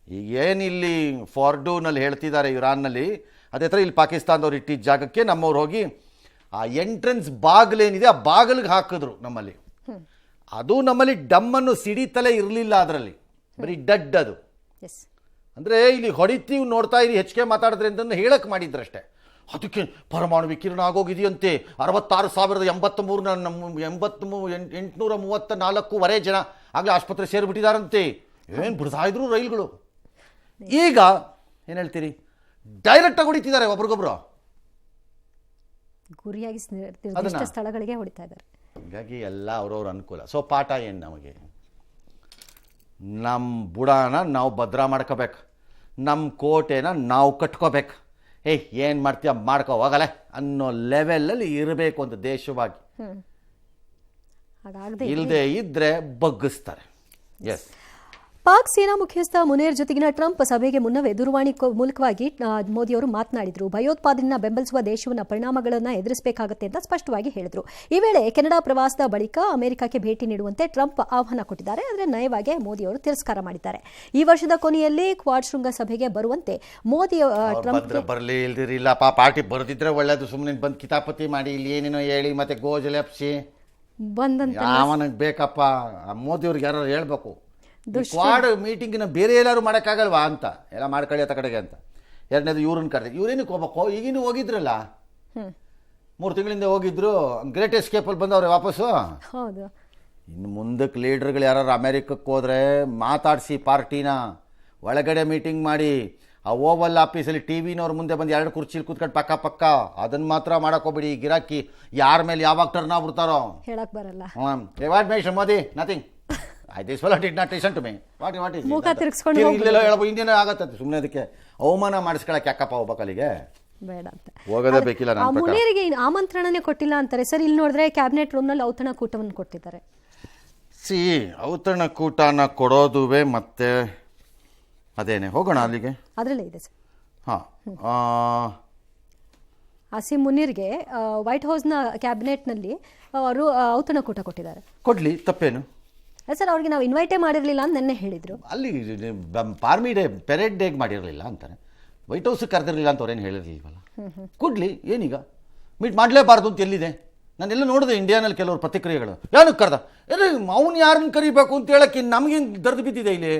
ಈಗ ಏನಿಲ್ಲಿ ಫಾರ್ಡೂನಲ್ಲಿ ಹೇಳ್ತಿದ್ದಾರೆ ಇರಾನ್ನಲ್ಲಿ, ಅದೇ ಥರ ಇಲ್ಲಿ ಪಾಕಿಸ್ತಾನದವ್ರು ಇಟ್ಟಿದ್ದ ಜಾಗಕ್ಕೆ ನಮ್ಮವ್ರು ಹೋಗಿ ಆ ಎಂಟ್ರೆನ್ಸ್ ಬಾಗಿಲೇನಿದೆ ಆ ಬಾಗಿಲಿಗೆ ಹಾಕಿದ್ರು ನಮ್ಮಲ್ಲಿ. ಅದು ನಮ್ಮಲ್ಲಿ ಡಮ್ಮನ್ನು ಸಿಡಿತಲೇ ಇರಲಿಲ್ಲ, ಅದರಲ್ಲಿ ಬರೀ ಡಡ್ ಅದು. ಎಸ್, ಅಂದರೆ ಇಲ್ಲಿ ಹೊಡಿತೀವಿ ನೋಡ್ತಾ ಇರಿ, ಹೆಚ್ಚಿಗೆ ಮಾತಾಡಿದ್ರೆ ಅಂತಂದು ಹೇಳಕ್ಕೆ ಮಾಡಿದ್ರಷ್ಟೇ. ಅದಕ್ಕೆ ಪರಮಾಣು ವಿಕಿರಣ ಆಗೋಗಿದೆಯಂತೆ. 66,834 ಜನ ಆಗಲೇ ಆಸ್ಪತ್ರೆ ಸೇರಿಬಿಟ್ಟಿದಾರಂತೆ. ಏನು ಬಿಡ್ತಾ ಇದ್ರು ರೈಲ್ಗಳು. ಈಗ ಏನು ಹೇಳ್ತೀರಿ, ಡೈರೆಕ್ಟಾಗಿ ಹೊಡಿತಿದ್ದಾರೆ ಒಬ್ರಿಗೊಬ್ರು, ಗುರಿಯಾಗಿ ನಿರ್ದಿಷ್ಟ ಸ್ಥಳಗಳಿಗೆ ಹೊಡಿತಾ ಇದ್ದಾರೆ. ಹೀಗಾಗಿ ಎಲ್ಲ ಅವ್ರವ್ರ ಅನುಕೂಲ. ಸೊ ಪಾಠ ಏನು ನಮಗೆ? ನಮ್ಮ ಬುಡಾನ ನಾವು ಭದ್ರ ಮಾಡ್ಕೋಬೇಕು, ನಮ್ಮ ಕೋಟೆನ ನಾವು ಕಟ್ಕೋಬೇಕು. ಏನು ಮಾಡ್ತೀಯ ಮಾಡ್ಕೋ ಹೋಗಲ್ಲ ಅನ್ನೋ ಲೆವೆಲಲ್ಲಿ ಇರಬೇಕು ಅಂತ ದೇಶವಾಗಿ. ಇಲ್ಲದೆ ಇದ್ರೆ ಬಗ್ಗಿಸ್ತಾರೆ. ಎಸ್, ಪಾಕ್ ಸೇನಾ ಮುಖ್ಯಸ್ಥ ಮುನೇರ್ ಜೊತೆಗಿನ ಟ್ರಂಪ್ ಸಭೆಗೆ ಮುನ್ನವೇ ದೂರವಾಣಿ ಮೂಲಕವಾಗಿ ಮೋದಿಯವರು ಮಾತನಾಡಿದರು. ಭಯೋತ್ಪಾದನೆಯನ್ನು ಬೆಂಬಲಿಸುವ ದೇಶವನ್ನು ಪರಿಣಾಮಗಳನ್ನು ಎದುರಿಸಬೇಕಾಗುತ್ತೆ ಅಂತ ಸ್ಪಷ್ಟವಾಗಿ ಹೇಳಿದರು. ಈ ವೇಳೆ ಕೆನಡಾ ಪ್ರವಾಸದ ಬಳಿಕ ಅಮೆರಿಕಕ್ಕೆ ಭೇಟಿ ನೀಡುವಂತೆ ಟ್ರಂಪ್ ಆಹ್ವಾನ ಕೊಟ್ಟಿದ್ದಾರೆ. ಆದರೆ ನಯವಾಗಿ ಮೋದಿಯವರು ತಿರಸ್ಕಾರ ಮಾಡಿದ್ದಾರೆ. ಈ ವರ್ಷದ ಕೊನೆಯಲ್ಲಿ ಕ್ವಾಡ್ ಶೃಂಗಸಭೆಗೆ ಬರುವಂತೆ ಮೋದಿ ಟ್ರಂಪ್ ಬರಲಿ ಇಲ್ದಿರಿಲ್ಲ ಪಾರ್ಟಿ ಬರೆದಿದ್ರೆ ಒಳ್ಳೇದು. ಸುಮ್ಮನೆ ಬಂದು ಕಿತಾಪತಿ ಮಾಡಿ ಇಲ್ಲಿ ಏನೇನೋ ಹೇಳಿ ಮತ್ತೆ ಗೋಜಲೆಪ್ಸಿ ಬಂದಂತ ಅವನಿಗೆ ಬೇಕಪ್ಪ. ಮೋದಿಯವ್ರಿಗೆ ಯಾರು ಹೇಳ್ಬೇಕು, ಕ್ವಾಡ್ ಮೀಟಿಂಗಿನ ಬೇರೆ ಎಲ್ಲರೂ ಮಾಡೋಕ್ಕಾಗಲ್ವಾ ಅಂತ, ಎಲ್ಲ ಮಾಡ್ಕೊಳ್ಳಿ ಅತ್ತ ಕಡೆಗೆ ಅಂತ. ಎರಡನೇದು ಇವ್ರನ್ನ ಕರೆದು ಇವ್ರೇನಕ್ಕೆ ಹೋಗ್ಬೇಕು? ಈಗಿನ ಹೋಗಿದ್ರಲ್ಲ, 3 ತಿಂಗಳಿಂದ ಹೋಗಿದ್ರು, ಗ್ರೇಟ್ ಎಸ್ಕೇಪಲ್ಲಿ ಬಂದವ್ರೆ ವಾಪಸ್ಸು. ಹೌದು. ಇನ್ನು ಮುಂದಕ್ಕೆ ಲೀಡ್ರ್ಗಳು ಯಾರು ಅಮೆರಿಕಕ್ಕೆ ಹೋದರೆ ಮಾತಾಡಿಸಿ, ಪಾರ್ಟಿನ ಒಳಗಡೆ ಮೀಟಿಂಗ್ ಮಾಡಿ, ಆ ಓವಲ್ ಆಫೀಸಲ್ಲಿ ಟಿ ವಿನವ್ರ ಮುಂದೆ ಬಂದು 2 ಕುರ್ಚಿಲಿ ಕೂತ್ಕೊಂಡು ಪಕ್ಕ ಅದನ್ನು ಮಾತ್ರ ಮಾಡೋಕ್ಕೋಗ್ಬಿಡಿ. ಗಿರಾಕಿ ಯಾರ ಮೇಲೆ ಯಾವಾಗ ಟರ್ನ್ ಆಗ್ಬಿಡ್ತಾರೋ ಹೇಳಕ್ ಬರಲ್ಲ. What mister Modi nothing. This fellow did not listen to me. What is ಮುಖ ತಿರುಗಿಸ್ಕೊಂಡು ಇಲ್ಲೆಲ್ಲ ಹೇಳಬಹುದು, ಇಂಡಿಯನ್ ಆಗತ್ತೆ. ಸುಮ್ಮನೆ ಅದಕ್ಕೆ ಅವಮಾನ ಮಾಡಿಸ್ಕೊಳಕ್ಕೆ ಯಾಕಪ್ಪ ಹೋಗ್ಬೇಕು ಅಲ್ಲಿಗೆ? ಬೇಡ ಅಂತ ಹೋಗೋದೇ ಬೇಕಿಲ್ಲ. ಮುನೇರಿಗೆ ಆಮಂತ್ರಣನೇ ಕೊಟ್ಟಿಲ್ಲ ಅಂತಾರೆ ಸರ್. ಇಲ್ಲಿ ನೋಡಿದ್ರೆ ಕ್ಯಾಬಿನೆಟ್ ರೂಮ್ನಲ್ಲಿ ಔತಣ ಕೂಟವನ್ನು ಕೊಟ್ಟಿದ್ದಾರೆ. ಔತಣ ಕೂಟನ ಕೊಡೋದುವೆ ಮತ್ತೆ ಅದೇನೆ, ಹೋಗೋಣ ಅಲ್ಲಿಗೆ. ಅದರಲ್ಲೇ ಇದೆ ಸರ್. ಆಸಿಮ್ ಮುನೀರ್ಗೆ ವೈಟ್ ಹೌಸ್ನ ಕ್ಯಾಬಿನೆಟ್ನಲ್ಲಿ ಅವರು ಔತಣ ಕೂಟ ಕೊಟ್ಟಿದ್ದಾರೆ. ಕೊಡ್ಲಿ, ತಪ್ಪೇನು ಸರ್. ಅವ್ರಿಗೆ ನಾವು ಇನ್ವೈಟೇ ಮಾಡಿರಲಿಲ್ಲ ಅಂತ ನೆನ್ನೆ ಹೇಳಿದರು. ಅಲ್ಲಿ ಆರ್ಮಿ ಡೇ ಪೆರೇಡ್ ಡೇಗೆ ಮಾಡಿರಲಿಲ್ಲ ಅಂತಾರೆ, ವೈಟ್ ಹೌಸ್ಗೆ ಕರೆದಿರಲಿಲ್ಲ ಅಂತ ಅವ್ರೇನು ಹೇಳಿರಲಿಲ್ವಲ್ಲ. ಕೊಡ್ಲಿ, ಏನೀಗ ಮೀಟ್ ಮಾಡಲೇಬಾರ್ದು ಅಂತ ಎಲ್ಲಿದೆ? ನಾನೆಲ್ಲ ನೋಡಿದೆ ಇಂಡಿಯಾನಲ್ಲಿ ಕೆಲವರು ಪ್ರತಿಕ್ರಿಯೆಗಳು. ಏನಕ್ಕೆ ಕರೆದ? ಅವ್ನು ಯಾರನ್ನು ಕರಿಬೇಕು ಅಂತ ಹೇಳಕ್ಕೆ ನಮಗೇನು ದರ್ದು ಬಿದ್ದಿದೆ ಇಲ್ಲಿ?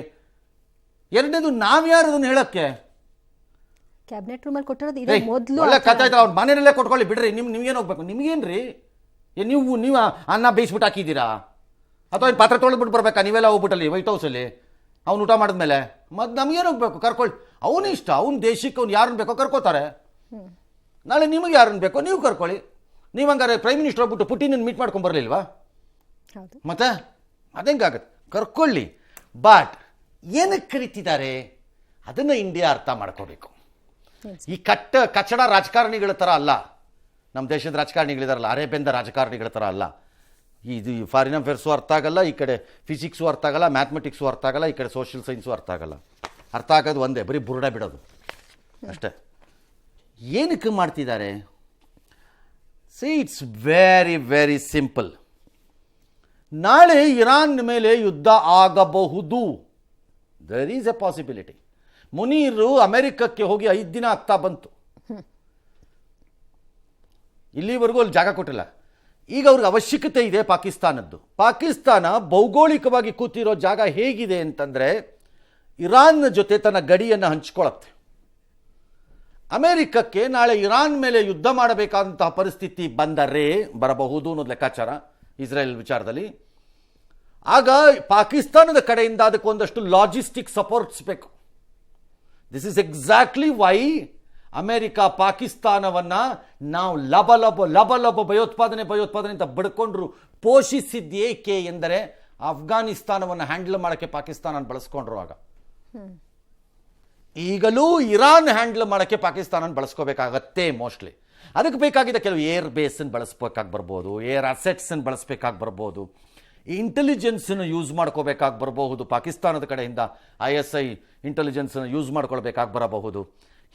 ಎರಡನೇದು ನಾವು ಯಾರು ಅದನ್ನು ಹೇಳಕ್ಕೆ? ಕ್ಯಾಬಿನೆಟ್ ರೂಮಲ್ಲಿ ಕೊಟ್ಟಿರೋದು ಇದೆ ಮೊದಲು. ಒಳ್ಳೆ ಕಥೆ ಆಯ್ತು, ಅವ್ರ ಮನೆಯಲ್ಲೇ ಕೊಟ್ಕೊಳ್ಳಿ ಬಿಡ್ರಿ. ನಿಮ್ಗೇನು ಹೋಗ್ಬೇಕು? ನಿಮ್ಗೇನ್ರಿ? ನೀವು ಅನ್ನ ಬೇಯಿಸ್ಬಿಟ್ಟು ಹಾಕಿದ್ದೀರಾ ಅಥವಾ ಏನು ಪಾತ್ರೆ ತೊಳೆದ್ಬಿಟ್ಟು ಬರ್ಬೇಕಾ ನೀವೆಲ್ಲ ಹೋಗ್ಬಿಟ್ಟಲ್ಲಿ ವೈಟ್ ಹೌಸಲ್ಲಿ ಅವ್ನು ಊಟ ಮಾಡಿದ್ಮೇಲೆ? ಮತ್ತು ನಮಗೇನು ಹೋಗ್ಬೇಕು? ಕರ್ಕೊಳ್ಳಿ, ಅವನು ಇಷ್ಟ, ಅವ್ನ ದೇಶಕ್ಕೆ ಅವ್ನು ಯಾರನ್ನು ಬೇಕೋ ಕರ್ಕೋತಾರೆ. ನಾಳೆ ನಿಮಗೆ ಯಾರನ್ನು ಬೇಕೋ ನೀವು ಕರ್ಕೊಳ್ಳಿ. ನೀವು ಹಂಗಾರೆ ಪ್ರೈಮ್ ಮಿನಿಸ್ಟರ್ ಹೋಗ್ಬಿಟ್ಟು ಪುಟಿನ ಮೀಟ್ ಮಾಡ್ಕೊಂಡು ಬರಲಿಲ್ವಾ? ಮತ್ತೆ ಅದೇಂಗಾಗತ್ತೆ? ಕರ್ಕೊಳ್ಳಿ. ಬಟ್ ಏನಕ್ಕೆ ಕರಿತಿದ್ದಾರೆ ಅದನ್ನು ಇಂಡಿಯಾ ಅರ್ಥ ಮಾಡ್ಕೋಬೇಕು. ಈ ಕಚ್ಚಡ ರಾಜಕಾರಣಿಗಳ ಥರ ಅಲ್ಲ, ನಮ್ಮ ದೇಶದ ರಾಜಕಾರಣಿಗಳಿದಾರಲ್ಲ, ಅರೇಬಿಯನ್ದ ರಾಜಕಾರಣಿಗಳ ಥರ ಅಲ್ಲ. ಇದು ಫಾರಿನ್ ಅಫೇರ್ಸು ಅರ್ಥ ಆಗಲ್ಲ, ಈ ಕಡೆ ಫಿಸಿಕ್ಸು ಅರ್ಥ ಆಗಲ್ಲ, ಮ್ಯಾಥಮೆಟಿಕ್ಸು ಅರ್ಥ ಆಗಲ್ಲ, ಈ ಕಡೆ ಸೋಷಿಯಲ್ ಸೈನ್ಸು ಅರ್ಥ ಆಗಲ್ಲ. ಅರ್ಥ ಆಗೋದು ಒಂದೇ, ಬರೀ ಬುರುಡ ಬಿಡೋದು ಅಷ್ಟೇ. ಏನಕ್ಕೆ ಮಾಡ್ತಿದ್ದಾರೆ? It's very very simple. ನಾಳೆ ಇರಾನ್ ಮೇಲೆ ಯುದ್ಧ ಆಗಬಹುದು. There is a possibility. ಮುನೀರು ಅಮೆರಿಕಕ್ಕೆ ಹೋಗಿ 5 ದಿನ ಆಗ್ತಾ ಬಂತು, ಇಲ್ಲಿವರೆಗೂ ಅಲ್ಲಿ ಜಾಗ ಕೊಟ್ಟಿಲ್ಲ. ಈಗ ಅವ್ರಿಗೆ ಅವಶ್ಯಕತೆ ಇದೆ ಪಾಕಿಸ್ತಾನದ್ದು. ಪಾಕಿಸ್ತಾನ ಭೌಗೋಳಿಕವಾಗಿ ಕೂತಿರೋ ಜಾಗ ಹೇಗಿದೆ ಅಂತಂದರೆ ಇರಾನ್ ಜೊತೆ ತನ್ನ ಗಡಿಯನ್ನು ಹಂಚ್ಕೊಳ್ಳುತ್ತೆ. ಅಮೆರಿಕಕ್ಕೆ ನಾಳೆ ಇರಾನ್ ಮೇಲೆ ಯುದ್ಧ ಮಾಡಬೇಕಾದಂತಹ ಪರಿಸ್ಥಿತಿ ಬರಬಹುದು ಅನ್ನೋದು ಲೆಕ್ಕಾಚಾರ ಇಸ್ರೇಲ್ ವಿಚಾರದಲ್ಲಿ. ಆಗ ಪಾಕಿಸ್ತಾನದ ಕಡೆಯಿಂದ ಅದಕ್ಕೆ ಒಂದಷ್ಟು ಲಾಜಿಸ್ಟಿಕ್ ಸಪೋರ್ಟ್ಸ್ ಬೇಕು. This is exactly why America ಪಾಕಿಸ್ತಾನವನ್ನ ನಾವು ಲಬ ಭಯೋತ್ಪಾದನೆ ಅಂತ ಬಡ್ಕೊಂಡ್ರು ಪೋಷಿಸಿದ್ದೇಕೆ ಎಂದರೆ ಅಫ್ಘಾನಿಸ್ತಾನವನ್ನು ಹ್ಯಾಂಡಲ್ ಮಾಡೋಕ್ಕೆ ಪಾಕಿಸ್ತಾನ ಬಳಸ್ಕೊಂಡ್ರು. ಆಗ ಈಗಲೂ ಇರಾನ್ ಹ್ಯಾಂಡಲ್ ಮಾಡೋಕ್ಕೆ ಪಾಕಿಸ್ತಾನ ಬಳಸ್ಕೋಬೇಕಾಗತ್ತೆ ಮೋಸ್ಟ್ಲಿ. ಅದಕ್ಕೆ ಬೇಕಾಗಿದ್ದ ಕೆಲವು ಏರ್ ಬೇಸನ್ನು ಬಳಸ್ಬೇಕಾಗಿ ಬರ್ಬೋದು, ಏರ್ ಅಸೆಟ್ಸನ್ನು ಬಳಸಬೇಕಾಗಿ ಬರ್ಬೋದು, ಇಂಟೆಲಿಜೆನ್ಸನ್ನು ಯೂಸ್ ಮಾಡ್ಕೋಬೇಕಾಗಿ ಬರಬಹುದು. ಪಾಕಿಸ್ತಾನದ ಕಡೆಯಿಂದ ISI ಇಂಟೆಲಿಜೆನ್ಸನ್ನು ಯೂಸ್ ಮಾಡ್ಕೊಳ್ಬೇಕಾಗಿ ಬರಬಹುದು.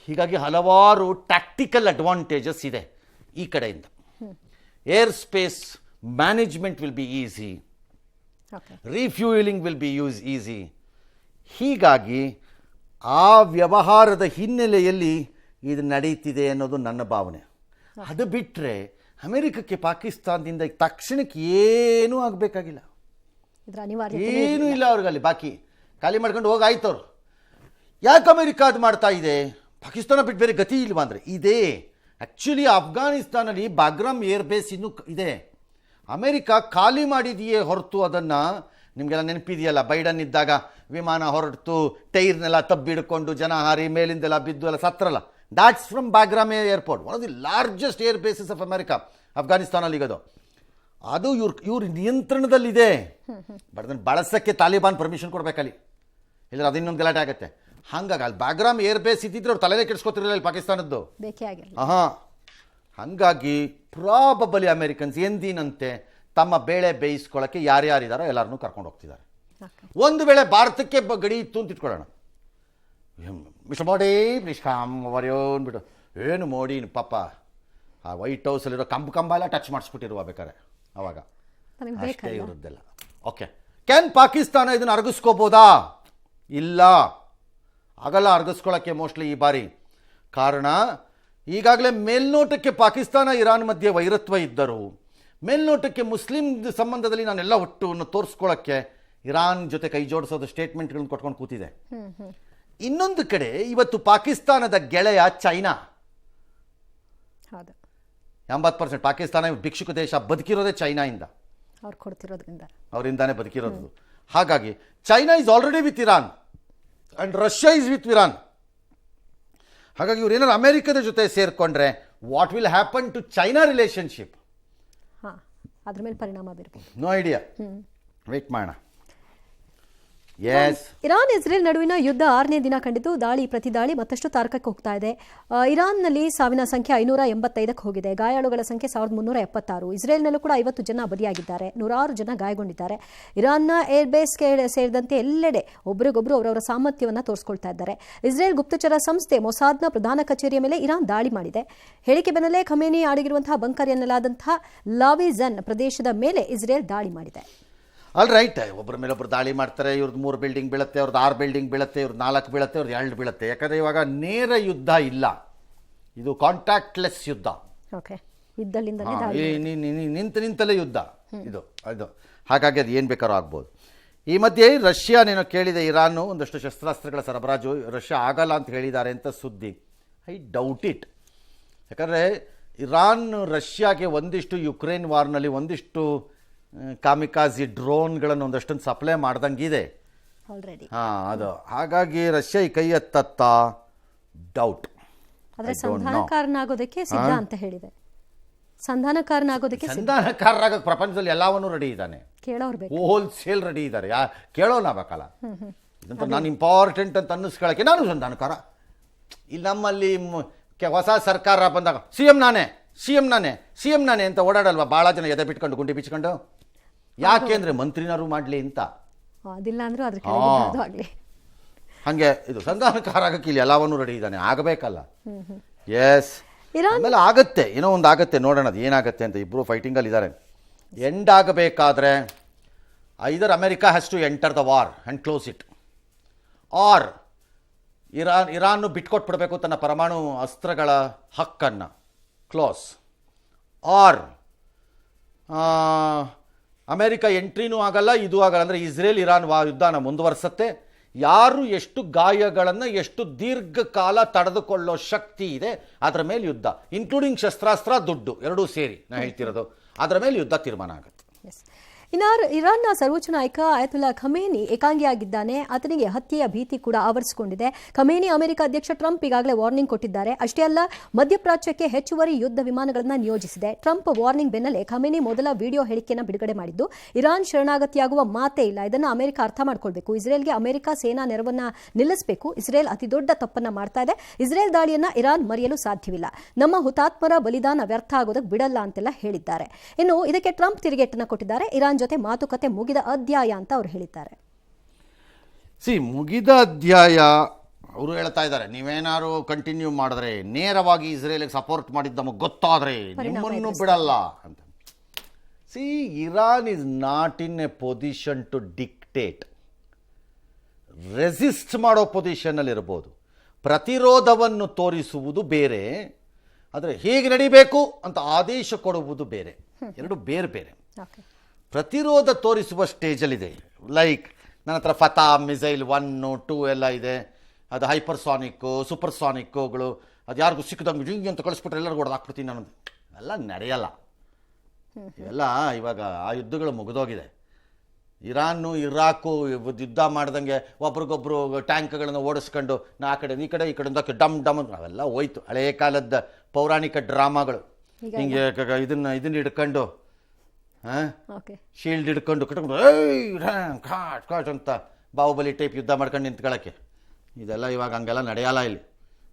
ಹೀಗಾಗಿ ಹಲವಾರು ಟ್ಯಾಕ್ಟಿಕಲ್ ಅಡ್ವಾಂಟೇಜಸ್ ಇದೆ ಈ ಕಡೆಯಿಂದ. Air space management will be easy, refuelling will be easy. ಹೀಗಾಗಿ ಆ ವ್ಯವಹಾರದ ಹಿನ್ನೆಲೆಯಲ್ಲಿ ಇದು ನಡೀತಿದೆ ಅನ್ನೋದು ನನ್ನ ಭಾವನೆ. ಅದು ಬಿಟ್ಟರೆ ಅಮೆರಿಕಕ್ಕೆ ಪಾಕಿಸ್ತಾನದಿಂದ ತಕ್ಷಣಕ್ಕೆ ಏನೂ ಆಗಬೇಕಾಗಿಲ್ಲ, ಏನೂ ಇಲ್ಲ ಅವ್ರಿಗಲ್ಲಿ. ಬಾಕಿ ಖಾಲಿ ಮಾಡ್ಕೊಂಡು ಹೋಗಾಯ್ತು ಅವರು. ಯಾಕೆ ಅಮೆರಿಕ ಅದು ಮಾಡ್ತಾ ಇದೆ? ಪಾಕಿಸ್ತಾನ ಬಿಟ್ಟು ಬೇರೆ ಗತಿ ಇಲ್ವಾ ಅಂದರೆ ಇದೆ. ಆ್ಯಕ್ಚುಲಿ ಅಫ್ಘಾನಿಸ್ತಾನಲ್ಲಿ ಬಾಗ್ರಾಮ್ ಏರ್ ಬೇಸ್ ಇನ್ನೂ ಇದೆ. ಅಮೆರಿಕ ಖಾಲಿ ಮಾಡಿದೆಯೇ ಹೊರತು ಅದನ್ನು, ನಿಮಗೆಲ್ಲ ನೆನಪಿದೆಯಲ್ಲ, ಬೈಡನ್ ಇದ್ದಾಗ ವಿಮಾನ ಹೊರಟು ಟೈರ್ನೆಲ್ಲ ತಬ್ಬಿಡ್ಕೊಂಡು ಜನ ಹಾರಿ ಮೇಲಿಂದೆಲ್ಲ ಬಿದ್ದು ಎಲ್ಲ ಸತ್ರಲ್ಲ. That's from Bagram airport, one of the largest air bases of America ಅಫ್ಘಾನಿಸ್ತಾನಲ್ಲಿ ಇಗೋದು. ಅದು ಇವ್ರ ನಿಯಂತ್ರಣದಲ್ಲಿದೆ. ಬಟ್ ಅದನ್ನು ಬಳಸೋಕ್ಕೆ ತಾಲಿಬಾನ್ ಪರ್ಮಿಷನ್ ಕೊಡಬೇಕಲ್ಲಿ, ಇಲ್ಲ ಅದು ಇನ್ನೊಂದು ಗಲಾಟೆ ಆಗುತ್ತೆ. ಹಾಗಾಗಿ ಅಲ್ಲಿ ಬಾಗ್ರಾಮ್ ಏರ್ ಬೇಸ್ ಇದ್ದಿದ್ರೆ ಅವ್ರು ತಲೆನೇ ಕೆಡಿಸ್ಕೊತಿರಲಿಲ್ಲ ಪಾಕಿಸ್ತಾನದ್ದು. ಹಾಗಾಗಿ ಪ್ರಾಬಬಲಿ ಅಮೆರಿಕನ್ಸ್ ಎಂದಿನಂತೆ ತಮ್ಮ ಬೇಳೆ ಬೇಯಿಸ್ಕೊಳ್ಳೋಕ್ಕೆ ಯಾರ್ಯಾರಿದ್ದಾರೋ ಎಲ್ಲರನ್ನೂ ಕರ್ಕೊಂಡು ಹೋಗ್ತಿದ್ದಾರೆ. ಒಂದು ವೇಳೆ ಭಾರತಕ್ಕೆ ಗಡಿ ಇತ್ತು ಅಂತ ಇಟ್ಕೊಳ್ಳೋಣ, ಮಿಸ್ಟರ್ ಮೋಡಿ ನಿಷ್ಕಾಮ್ ಅವರ್ಯೋ ಅಂದ್ಬಿಟ್ಟು, ಏನು ಮೋಡಿ ಪಾಪ ಆ ವೈಟ್ ಹೌಸಲ್ಲಿರೋ ಕಂಬ ಎಲ್ಲ ಟಚ್ ಮಾಡಿಸ್ಬಿಟ್ಟಿರುವ ಬೇಕಾರೆ ಅವಾಗ ಅಷ್ಟೇ ಇರುದ್ದೆಲ್ಲ. ಓಕೆ, ಕ್ಯಾನ್ ಪಾಕಿಸ್ತಾನ ಇದನ್ನು ಅರಗಿಸ್ಕೋಬೋದಾ? ಇಲ್ಲ, ಆಗಲ್ಲ ಅರಗಿಸ್ಕೊಳ್ಳೋಕ್ಕೆ ಮೋಸ್ಟ್ಲಿ ಈ ಬಾರಿ. ಕಾರಣ ಈಗಾಗಲೇ ಮೇಲ್ನೋಟಕ್ಕೆ ಪಾಕಿಸ್ತಾನ ಇರಾನ್ ಮಧ್ಯೆ ವೈರತ್ವ ಇದ್ದರು, ಮೇಲ್ನೋಟಕ್ಕೆ ಮುಸ್ಲಿಂ ಸಂಬಂಧದಲ್ಲಿ ನಾನೆಲ್ಲ ಒಟ್ಟು ತೋರಿಸ್ಕೊಳ್ಳೋಕ್ಕೆ ಇರಾನ್ ಜೊತೆ ಕೈ ಜೋಡಿಸೋದು ಸ್ಟೇಟ್ಮೆಂಟ್ಗಳನ್ನ ಕೊಟ್ಕೊಂಡು ಕೂತಿದೆ. ಇನ್ನೊಂದು ಕಡೆ ಇವತ್ತು ಪಾಕಿಸ್ತಾನದ ಗೆಳೆಯ ಚೈನಾ. 80% ಪಾಕಿಸ್ತಾನ ಭಿಕ್ಷುಕ ದೇಶ ಬದುಕಿರೋದೇ ಚೈನಾಯಿಂದ, ಅವರಿಂದಾನೇ ಬದುಕಿರೋದು. ಹಾಗಾಗಿ China is already with Iran and Russia is with Iran. ಹಾಗಾಗಿ ಇವ್ರು ಏನಾದ್ರು ಅಮೆರಿಕದ ಜೊತೆ ಸೇರ್ಕೊಂಡ್ರೆ what will happen to China relationship? ಅದ್ರ ಮೇಲೆ ಪರಿಣಾಮ ಬೀರಬಹುದು. ನೋ ಐಡಿಯಾ, ವೇಟ್ ಮಾಡೋಣ. ಇರಾನ್ ಇಸ್ರೇಲ್ ನಡುವಿನ ಯುದ್ಧ 6ನೇ ದಿನ ಕಂಡಿದ್ದು ದಾಳಿ ಪ್ರತಿದಾಳಿ ಮತ್ತಷ್ಟು ತಾರಕಕ್ಕೆ ಹೋಗ್ತಾ ಇದೆ. ಇರಾನ್ನಲ್ಲಿ ಸಾವಿನ ಸಂಖ್ಯೆ 585ಕ್ಕೆ ಹೋಗಿದೆ, ಗಾಯಾಳುಗಳ ಸಂಖ್ಯೆ 1376. ಇಸ್ರೇಲ್ನಲ್ಲೂ ಕೂಡ 50 ಜನ ಬಲಿಯಾಗಿದ್ದಾರೆ, 106 ಜನ ಗಾಯಗೊಂಡಿದ್ದಾರೆ. ಇರಾನ್ನ ಏರ್ಬೇಸ್ ಸೇರಿದಂತೆ ಎಲ್ಲೆಡೆ ಒಬ್ಬರಿಗೊಬ್ಬರು ಅವರವರ ಸಾಮರ್ಥ್ಯವನ್ನು ತೋರಿಸ್ಕೊಳ್ತಾ ಇದ್ದಾರೆ. ಇಸ್ರೇಲ್ ಗುಪ್ತಚರ ಸಂಸ್ಥೆ ಮೊಸಾದ್ನ ಪ್ರಧಾನ ಕಚೇರಿಯ ಮೇಲೆ ಇರಾನ್ ದಾಳಿ ಮಾಡಿದೆ. ಹೇಳಿಕೆ ಬೆನ್ನಲ್ಲೇ ಖಮೇನಿ ಅಡಗಿರುವಂತಹ ಬಂಕರ್ ಎನ್ನಲಾದಂತಹ ಲಾವಿಜನ್ ಪ್ರದೇಶದ ಮೇಲೆ ಇಸ್ರೇಲ್ ದಾಳಿ ಮಾಡಿದೆ. ಆಲ್ ರೈಟ್, ಒಬ್ಬರ ಮೇಲೆ ಒಬ್ಬರು ದಾಳಿ ಮಾಡ್ತಾರೆ. ಇವ್ರದ್ದು 3 ಬಿಲ್ಡಿಂಗ್ ಬೀಳುತ್ತೆ, ಅವ್ರದ್ದು 6 ಬಿಲ್ಡಿಂಗ್ ಬೀಳುತ್ತೆ, ಇವ್ರದ್ದು 4 ಬೀಳುತ್ತೆ, ಅವ್ರದ್ದು 2 ಬೀಳುತ್ತೆ. ಯಾಕಂದರೆ ಇವಾಗ ನೇರ ಯುದ್ಧ ಇಲ್ಲ, ಇದು ಕಾಂಟ್ಯಾಕ್ಟ್ಲೆಸ್ ಯುದ್ಧ. ನಿಂತಲೇ ಯುದ್ಧ ಇದು. ಹಾಗಾಗಿ ಅದು ಏನು ಬೇಕಾದ್ರೂ ಆಗ್ಬೋದು. ಈ ಮಧ್ಯೆ ರಷ್ಯಾನೇನೋ ಕೇಳಿದೆ, ಇರಾನು ಒಂದಷ್ಟು ಶಸ್ತ್ರಾಸ್ತ್ರಗಳ ಸರಬರಾಜು ರಷ್ಯಾ ಆಗಲ್ಲ ಅಂತ ಹೇಳಿದ್ದಾರೆ ಅಂತ ಸುದ್ದಿ. I doubt it. ಯಾಕಂದರೆ ಇರಾನ್ ರಷ್ಯಾಗೆ ಒಂದಿಷ್ಟು ಯುಕ್ರೇನ್ ವಾರ್ನಲ್ಲಿ ಒಂದಿಷ್ಟು ಕಾಮಿಕಾಜಿ ಡ್ರೋನ್ಗಳನ್ನು ಒಂದಷ್ಟೊಂದು ಸಪ್ಲೈ ಮಾಡ್ದಂಗಿದೆ ಅದು. ಹಾಗಾಗಿ ರಷ್ಯಾ ಈ ಕೈ ಎತ್ತತ್ತಾ ಡೌಟ್. ಸಂಧಾನಕಾರನಾಗೋದಕ್ಕೆ ಸಿದ್ಧ ಅಂತ ಹೇಳಿದೆ. ಸಂಧಾನಕಾರರಾಗ ಪ್ರಪಂಚದಲ್ಲಿ ಎಲ್ಲವನ್ನೂ ರೆಡಿ ಇದ್ದಾನೆ, ಹೋಲ್ಸೇಲ್ ರೆಡಿ ಇದ್ದಾರೆ. ಕೇಳೋನಾಗಬೇಕಲ್ಲ, ಇದಂತ ನಾನು ಇಂಪಾರ್ಟೆಂಟ್ ಅಂತ ಅನ್ನಿಸ್ಕೊಳ್ಳೋಕ್ಕೆ ನಾನು ಸಂಧಾನಕಾರ. ಇಲ್ಲಿ ನಮ್ಮಲ್ಲಿ ಹೊಸ ಸರ್ಕಾರ ಬಂದಾಗ ಸಿ ಎಂ ನಾನೇ ಅಂತ ಓಡಾಡಲ್ವಾ ಭಾಳ ಜನ, ಎದೆ ಬಿಟ್ಕೊಂಡು ಗುಂಡಿ ಬಿಚ್ಕೊಂಡು. ಯಾಕೆ ಅಂದರೆ ಮಂತ್ರಿನಾರು ಮಾಡಲಿ ಅಂತ. ಹಾಗೆ ಇದು ಸಂಧಾನಕಾರ ಆಗಕ್ಕೆ ಇಲ್ಲಿ ಎಲ್ಲವನ್ನೂ ರೆಡಿ ಇದ್ದಾನೆ, ಆಗಬೇಕಲ್ಲ. ಎಸ್, ಆಮೇಲೆ ಆಗತ್ತೆ, ಏನೋ ಒಂದು ಆಗತ್ತೆ, ನೋಡೋಣ ಅದು ಏನಾಗುತ್ತೆ ಅಂತ. ಇಬ್ಬರು ಫೈಟಿಂಗಲ್ಲಿ ಇದ್ದಾರೆ. ಎಂಡ್ ಆಗಬೇಕಾದ್ರೆ either America has to enter the war and close it, or Iran ಬಿಟ್ಕೊಟ್ಬಿಡಬೇಕು ತನ್ನ ಪರಮಾಣು ಅಸ್ತ್ರಗಳ ಹಕ್ಕನ್ನು, ಕ್ಲೋಸ್. ಆರ್ ಅಮೆರಿಕ ಎಂಟ್ರಿನೂ ಆಗಲ್ಲ, ಇದು ಆಗಲ್ಲ. ಅಂದರೆ ಇಸ್ರೇಲ್ ಇರಾನ್ ಯುದ್ಧನ ಮುಂದುವರ್ಸತ್ತೆ. ಯಾರು ಎಷ್ಟು ಗಾಯಗಳನ್ನು ಎಷ್ಟು ದೀರ್ಘಕಾಲ ತಡೆದುಕೊಳ್ಳೋ ಶಕ್ತಿ ಇದೆ ಅದರ ಮೇಲೆ ಯುದ್ಧ, ಇನ್ಕ್ಲೂಡಿಂಗ್ ಶಸ್ತ್ರಾಸ್ತ್ರ, ದುಡ್ಡು ಎರಡೂ ಸೇರಿ ನಾನು ಹೇಳ್ತಿರೋದು, ಅದರ ಮೇಲೆ ಯುದ್ಧ ತೀರ್ಮಾನ ಆಗುತ್ತೆ. ಇರಾನ್ನ ಸರ್ವೋಚ್ಚ ನಾಯಕ ಆಯತುಲ್ಲಾ ಖಮೇನಿ ಏಕಾಂಗಿಯಾಗಿದ್ದಾನೆ. ಆತನಿಗೆ ಹತ್ಯೆಯ ಭೀತಿ ಕೂಡ ಆವರಿಸಿಕೊಂಡಿದೆ. ಖಮೇನಿ ಅಮೆರಿಕ ಅಧ್ಯಕ್ಷ ಟ್ರಂಪ್ ಈಗಾಗಲೇ ವಾರ್ನಿಂಗ್ ಕೊಟ್ಟಿದ್ದಾರೆ. ಅಷ್ಟೇ ಅಲ್ಲ, ಮಧ್ಯಪ್ರಾಚ್ಯಕ್ಕೆ ಹೆಚ್ಚುವರಿ ಯುದ್ಧ ವಿಮಾನಗಳನ್ನು ನಿಯೋಜಿಸಿದೆ. ಟ್ರಂಪ್ ವಾರ್ನಿಂಗ್ ಬೆನ್ನಲ್ಲೇ ಖಮೇನಿ ಮೊದಲ ವಿಡಿಯೋ ಹೇಳಿಕೆಯನ್ನು ಬಿಡುಗಡೆ ಮಾಡಿದ್ದು, ಇರಾನ್ ಶರಣಾಗತಿಯಾಗುವ ಮಾತೇ ಇಲ್ಲ, ಇದನ್ನು ಅಮೆರಿಕ ಅರ್ಥ ಮಾಡ್ಕೊಳ್ಬೇಕು, ಇಸ್ರೇಲ್ಗೆ ಅಮೆರಿಕ ಸೇನಾ ನೆರವನ್ನ ನಿಲ್ಲಿಸಬೇಕು, ಇಸ್ರೇಲ್ ಅತಿ ದೊಡ್ಡ ತಪ್ಪನ್ನ ಮಾಡ್ತಾ ಇದೆ, ಇಸ್ರೇಲ್ ದಾಳಿಯನ್ನ ಇರಾನ್ ಮರೆಯಲು ಸಾಧ್ಯವಿಲ್ಲ, ನಮ್ಮ ಹುತಾತ್ಮರ ಬಲಿದಾನ ವ್ಯರ್ಥ ಆಗೋದಕ್ಕೆ ಬಿಡಲ್ಲ ಅಂತೆಲ್ಲ ಹೇಳಿದ್ದಾರೆ. ಇನ್ನು ಇದಕ್ಕೆ ಟ್ರಂಪ್ ತಿರುಗೇಟನ್ನು ಕೊಟ್ಟಿದ್ದಾರೆ. ಇರಾನ್ ಜೊತೆ ಮಾತುಕತೆ ಮುಗಿದ ಅಧ್ಯಾಯ ಅಂತ ಅವರು ಹೇಳಿದ್ದಾರೆ. ಮುಗಿದ ಅಧ್ಯಾಯ ಅವರು ಹೇಳ್ತಾ ಇದ್ದಾರೆ, ನೀವೇನಾದ್ರು ಕಂಟಿನ್ಯೂ ಮಾಡಿದ್ರೆ, ನೇರವಾಗಿ ಇಸ್ರೇಲ್ಗೆ ಸಪೋರ್ಟ್ ಮಾಡಿದ್ದು ನಮಗೆ ಗೊತ್ತಾದ್ರೆ ನಿಮ್ಮನ್ನು ಬಿಡಲ್ಲ ಅಂತ. Iran is not in a position to dictate. Resist ಮಾಡೋ ಪೊಸಿಷನ್ನಲ್ಲಿ ಇರ್ಬೋದು, ಪ್ರತಿರೋಧವನ್ನು ತೋರಿಸುವುದು ಬೇರೆ, ಆದರೆ ಹೇಗೆ ನಡಿಬೇಕು ಅಂತ ಆದೇಶ ಕೊಡುವುದು ಬೇರೆ, ಎರಡು ಬೇರೆ ಬೇರೆ. ಪ್ರತಿರೋಧ ತೋರಿಸುವ ಸ್ಟೇಜಲ್ಲಿದೆ. ಲೈಕ್ ನನ್ನ ಹತ್ರ ಫತಾ ಮಿಸೈಲ್ 1, 2 ಎಲ್ಲ ಇದೆ, ಅದು ಹೈಪರ್ಸಾನಿಕ್ಕು, ಸೂಪರ್ಸಾನಿಕ್කුಗಳು, ಅದು ಯಾರಿಗೂ ಸಿಕ್ಕಿದಂಗೆ ಜಿಂಗಿ ಅಂತ ಕಳಿಸ್ಬಿಟ್ರೆ ಎಲ್ಲರಿಗೂ ಹೊಡೆದಾಕ್ಬಿಡ್ತೀನಿ ನಾನು. ಎಲ್ಲ ನಡೆಯಲ್ಲ. ಇವೆಲ್ಲ ಇವಾಗ ಆ ಯುದ್ಧಗಳು ಮುಗಿದೋಗಿದೆ. ಇರಾನು ಇರಾಕು ಯುದ್ಧ ಮಾಡ್ದಂಗೆ ಒಬ್ರಿಗೊಬ್ರು ಟ್ಯಾಂಕ್ಗಳನ್ನು ಓಡಿಸ್ಕೊಂಡು ಆ ಕಡೆ ಈ ಕಡೆ ಈ ಕಡೆಯಿಂದ ಡಮ್ ಡಮ್ ಅವೆಲ್ಲ ಹೋಯ್ತು. ಹಳೇ ಕಾಲದ ಪೌರಾಣಿಕ ಡ್ರಾಮಾಗಳು. ಹಿಂಗೆ ಇದನ್ನ ಹಿಡ್ಕೊಂಡು ಶೀಲ್ಡ್ ಹಿಡ್ಕೊಂಡು ಕಟ್ಕೊಂಡು ಕಾಟ್ ಕಾಟ್ ಅಂತ ಬಾಹುಬಲಿ ಟೈಪ್ ಯುದ್ಧ ಮಾಡ್ಕೊಂಡು ನಿಂತ್ಕೊಳ್ಳೋಕ್ಕೆ, ಇದೆಲ್ಲ ಇವಾಗ ಹಂಗೆಲ್ಲ ನಡೆಯಲ್ಲ ಇಲ್ಲಿ.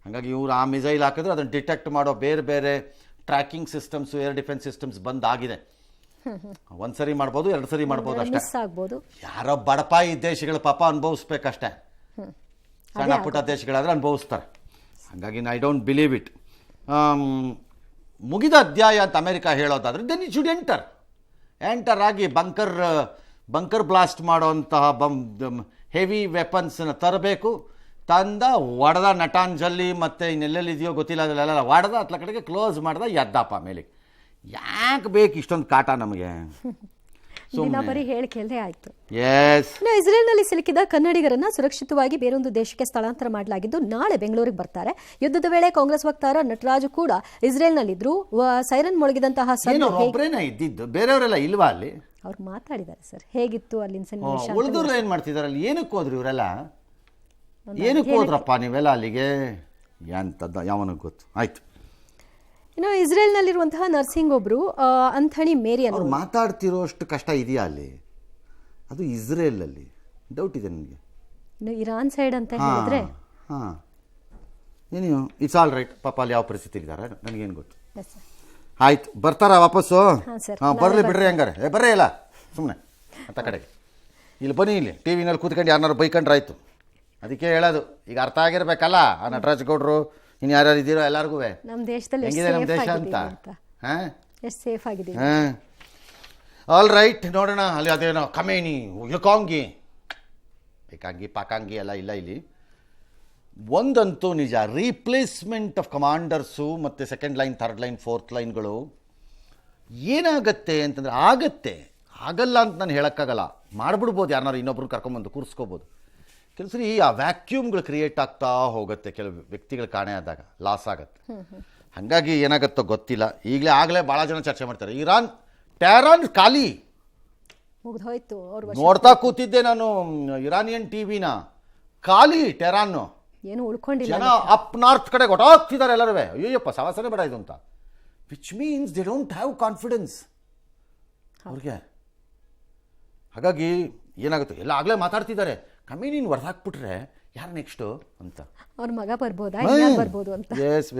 ಹಾಗಾಗಿ ಇವ್ರು ಆ ಮಿಸೈಲ್ ಹಾಕಿದ್ರು ಅದನ್ನು ಡಿಟೆಕ್ಟ್ ಮಾಡೋ ಬೇರೆ ಬೇರೆ tracking systems, air defence systems ಬಂದಾಗಿದೆ. ಒಂದ್ಸರಿ ಮಾಡ್ಬೋದು, 2 ಸರಿ ಮಾಡ್ಬೋದು ಅಷ್ಟೇ. ಯಾರೋ ಬಡಪಾಯಿ ದೇಶಗಳು ಪಾಪ ಅನುಭವಿಸ್ಬೇಕಷ್ಟೇ, ಸಣ್ಣ ಪುಟ್ಟ ದೇಶಗಳಾದ್ರೆ ಅನುಭವಿಸ್ತಾರೆ. ಹಾಗಾಗಿ ಐ ಡೋಂಟ್ ಬಿಲೀವ್ ಇಟ್. ಮುಗಿದ ಅಧ್ಯಾಯ ಅಂತ ಅಮೆರಿಕ ಹೇಳೋದಾದ್ರೆ ದೆನ್ ಇಟ್ ಶುಡ್ ಎಂಟರ್ ಆಗಿ ಬಂಕರ್ ಬ್ಲಾಸ್ಟ್ ಮಾಡೋಂತಹ ಹೆವಿ ವೆಪನ್ಸ್ನ ತರಬೇಕು. ತಂದ ಒಡೆದ ನಟಾಂಜಲ್ಲಿ ಮತ್ತು ಇನ್ನೆಲ್ಲೆಲ್ಲಿದೆಯೋ ಗೊತ್ತಿಲ್ಲ, ಅದೆಲ್ಲ ಒಡೆದ ಅತ್ಲ ಕಡೆಗೆ ಕ್ಲೋಸ್ ಮಾಡ್ದ, ಎದ್ದಪ್ಪ ಮೇಲೆ. ಯಾಕೆ ಬೇಕು ಇಷ್ಟೊಂದು ಕಾಟ ನಮಗೆ? ಬರೀ ಹೇಳಿಕೆಯಲ್ಲೇ ಆಯ್ತು. ಎಸ್, ಇಸ್ರೇಲ್ನಲ್ಲಿ ಸಿಲುಕಿದ ಕನ್ನಡಿಗರನ್ನ ಸುರಕ್ಷಿತವಾಗಿ ಬೇರೊಂದು ದೇಶಕ್ಕೆ ಸ್ಥಳಾಂತರ ಮಾಡಲಾಗಿದ್ದು ನಾಳೆ ಬೆಂಗಳೂರಿಗೆ ಬರ್ತಾರೆ. ಯುದ್ಧದ ವೇಳೆ ಕಾಂಗ್ರೆಸ್ ವಕ್ತಾರ ನಟರಾಜು ಕೂಡ ಇಸ್ರೇಲ್ನಲ್ಲಿದ್ರು. ಸೈರನ್ ಮೊಳಗಿದಂತಹ ಒಬ್ಬರೇನೇ ಇದ್ದಿದ್ದು, ಬೇರೆಯವರೆಲ್ಲ ಇಲ್ವಾ ಅಲ್ಲಿ? ಅವ್ರು ಮಾತಾಡಿದ್ದಾರೆ ಸರ್, ಹೇಗಿತ್ತು ಅಲ್ಲಿನ ಸನ್ನಿವೇಶ. ಉಳಿದವ್ರು ಏನ್ ಮಾಡ್ತಿದಾರೆ ಅಲ್ಲಿ? ಏನಕ್ಕೆ ಹೋದ್ರು ಇವರೆಲ್ಲ? ಏನಕ್ಕೆ ಹೋದ್ರಪ್ಪ ನೀವೆಲ್ಲ ಅಲ್ಲಿಗೆ? ಎಂತದ್ದ ಯಾವನಿಗೆ ಗೊತ್ತು. ಆಯ್ತು. ಇನ್ನು ಇಸ್ರೇಲ್ನಲ್ಲಿರುವಂತಹ ನರ್ಸಿಂಗ್ ಒಬ್ರು ಅಂಥಣಿ ಮೇರಿ ಅವ್ರು ಮಾತಾಡ್ತಿರೋ ಅಷ್ಟು ಕಷ್ಟ ಇದೆಯಾ ಅಲ್ಲಿ? ಅದು ಇಸ್ರೇಲಲ್ಲಿ ಡೌಟ್ ಇದೆ ನನಗೆ. ಇನ್ನು ಇರಾನ್ ಸೈಡ್ ಅಂತ ಹೇಳಿದ್ರೆ ಏನು ಇಟ್ಸ್ ಆಲ್ ರೈಟ್. ಪಾಪ ಅಲ್ಲಿ ಯಾವ ಪರಿಸ್ಥಿತಿ ಇದ್ದಾರೆ ನನಗೇನು ಗೊತ್ತು. ಆಯ್ತು, ಬರ್ತಾರ ವಾಪಸ್ಸು? ಬರಲಿ ಬಿಡ್ರಿ. ಹಂಗಾರೆ ಬರ್ರಿ ಇಲ್ಲ ಸುಮ್ಮನೆ ಅಂತ ಕಡೆಗೆ ಇಲ್ಲಿ ಬನ್ನಿ, ಇಲ್ಲಿ ಟಿ ವಿನಲ್ಲಿ ಕೂತ್ಕೊಂಡು ಯಾರನ್ನಾರು ಬೈಕೊಂಡ್ರೆ ಆಯ್ತು. ಅದಕ್ಕೆ ಹೇಳೋದು, ಈಗ ಅರ್ಥ ಆಗಿರ್ಬೇಕಲ್ಲ ಆ ನಟರಾಜ್ ಗೌಡ್ರು ಇನ್ನು ಯಾರ್ಯಾರು ಇದ್ದೀರೋ ಎಲ್ಲರಿಗೂ ನಮ್ಮ ದೇಶದಲ್ಲಿ ಹೆಂಗಿದೆ ನಮ್ಮ ದೇಶ ಅಂತ. ಎಷ್ಟು ಸೇಫ್ ಆಗಿದೆ. ಆಲ್ ರೈಟ್, ನೋಡೋಣ. ಅಲ್ಲಿ ಅದೇನೋ ಖಮೇನಿ ಯುಕಾಂಗಿ ಏಕಾಂಗಿ ಪಾಕಾಂಗಿ ಎಲ್ಲ ಇಲ್ಲ ಇಲ್ಲಿ. ಒಂದಂತೂ ನಿಜ, ರೀಪ್ಲೇಸ್ಮೆಂಟ್ ಆಫ್ ಕಮಾಂಡರ್ಸು ಮತ್ತು second line, third line, fourth ಲೈನ್ಗಳು ಏನಾಗತ್ತೆ ಅಂತಂದರೆ ಆಗಲ್ಲ ಅಂತ ನಾನು ಹೇಳೋಕ್ಕಾಗಲ್ಲ. ಮಾಡಿಬಿಡ್ಬೋದು, ಯಾರನ್ನಾರು ಇನ್ನೊಬ್ರು ಕರ್ಕೊಂಬಂದು ಕೂರಿಸ್ಕೋಬೋದು. ಕೆಲವು ಸರಿ ಆ ವ್ಯಾಕ್ಯೂಮ್ಗಳು ಕ್ರಿಯೇಟ್ ಆಗ್ತಾ ಹೋಗುತ್ತೆ, ಕೆಲವು ವ್ಯಕ್ತಿಗಳು ಕಾಣೆ ಆದಾಗ ಲಾಸ್ ಆಗುತ್ತೆ. ಹಾಗಾಗಿ ಏನಾಗುತ್ತೋ ಗೊತ್ತಿಲ್ಲ. ಆಗಲೇ ಭಾಳ ಜನ ಚರ್ಚೆ ಮಾಡ್ತಾರೆ, ಟೆಹರಾನ್ ಖಾಲಿ ನೋಡ್ತಾ ಕೂತಿದ್ದೆ ನಾನು ಇರಾನಿಯನ್ ಟಿವಿನ. ಖಾಲಿ ಟೆಹರಾನ್, ಏನು ಉಳ್ಕೊಂಡಿಲ್ಲ. ಜನ ಅಪ್ ನಾರ್ತ್ ಕಡೆ ಹೊಟ್ಟೋಗ್ತಿದ್ದಾರೆ ಎಲ್ಲರೂ. ಅಯ್ಯಪ್ಪ ಸವಾಸನೆ ಬೇಡ ಇದು ಅಂತ. Which means they don't have confidence ಅವ್ರಿಗೆ. ಹಾಗಾಗಿ ಏನಾಗುತ್ತೆ, ಎಲ್ಲ ಆಗಲೇ ಮಾತಾಡ್ತಿದ್ದಾರೆ, ಖಮೇನಿನ ಹೊರಹಾಕ್ಬಿಟ್ರೆ ಯಾರು ನೆಕ್ಸ್ಟು ಅಂತ. ಅವ್ರ ಮಗ ಬರ್ಬೋದಾ, ಬರ್ಬೋದು ಅಂತ. ಎಸ್.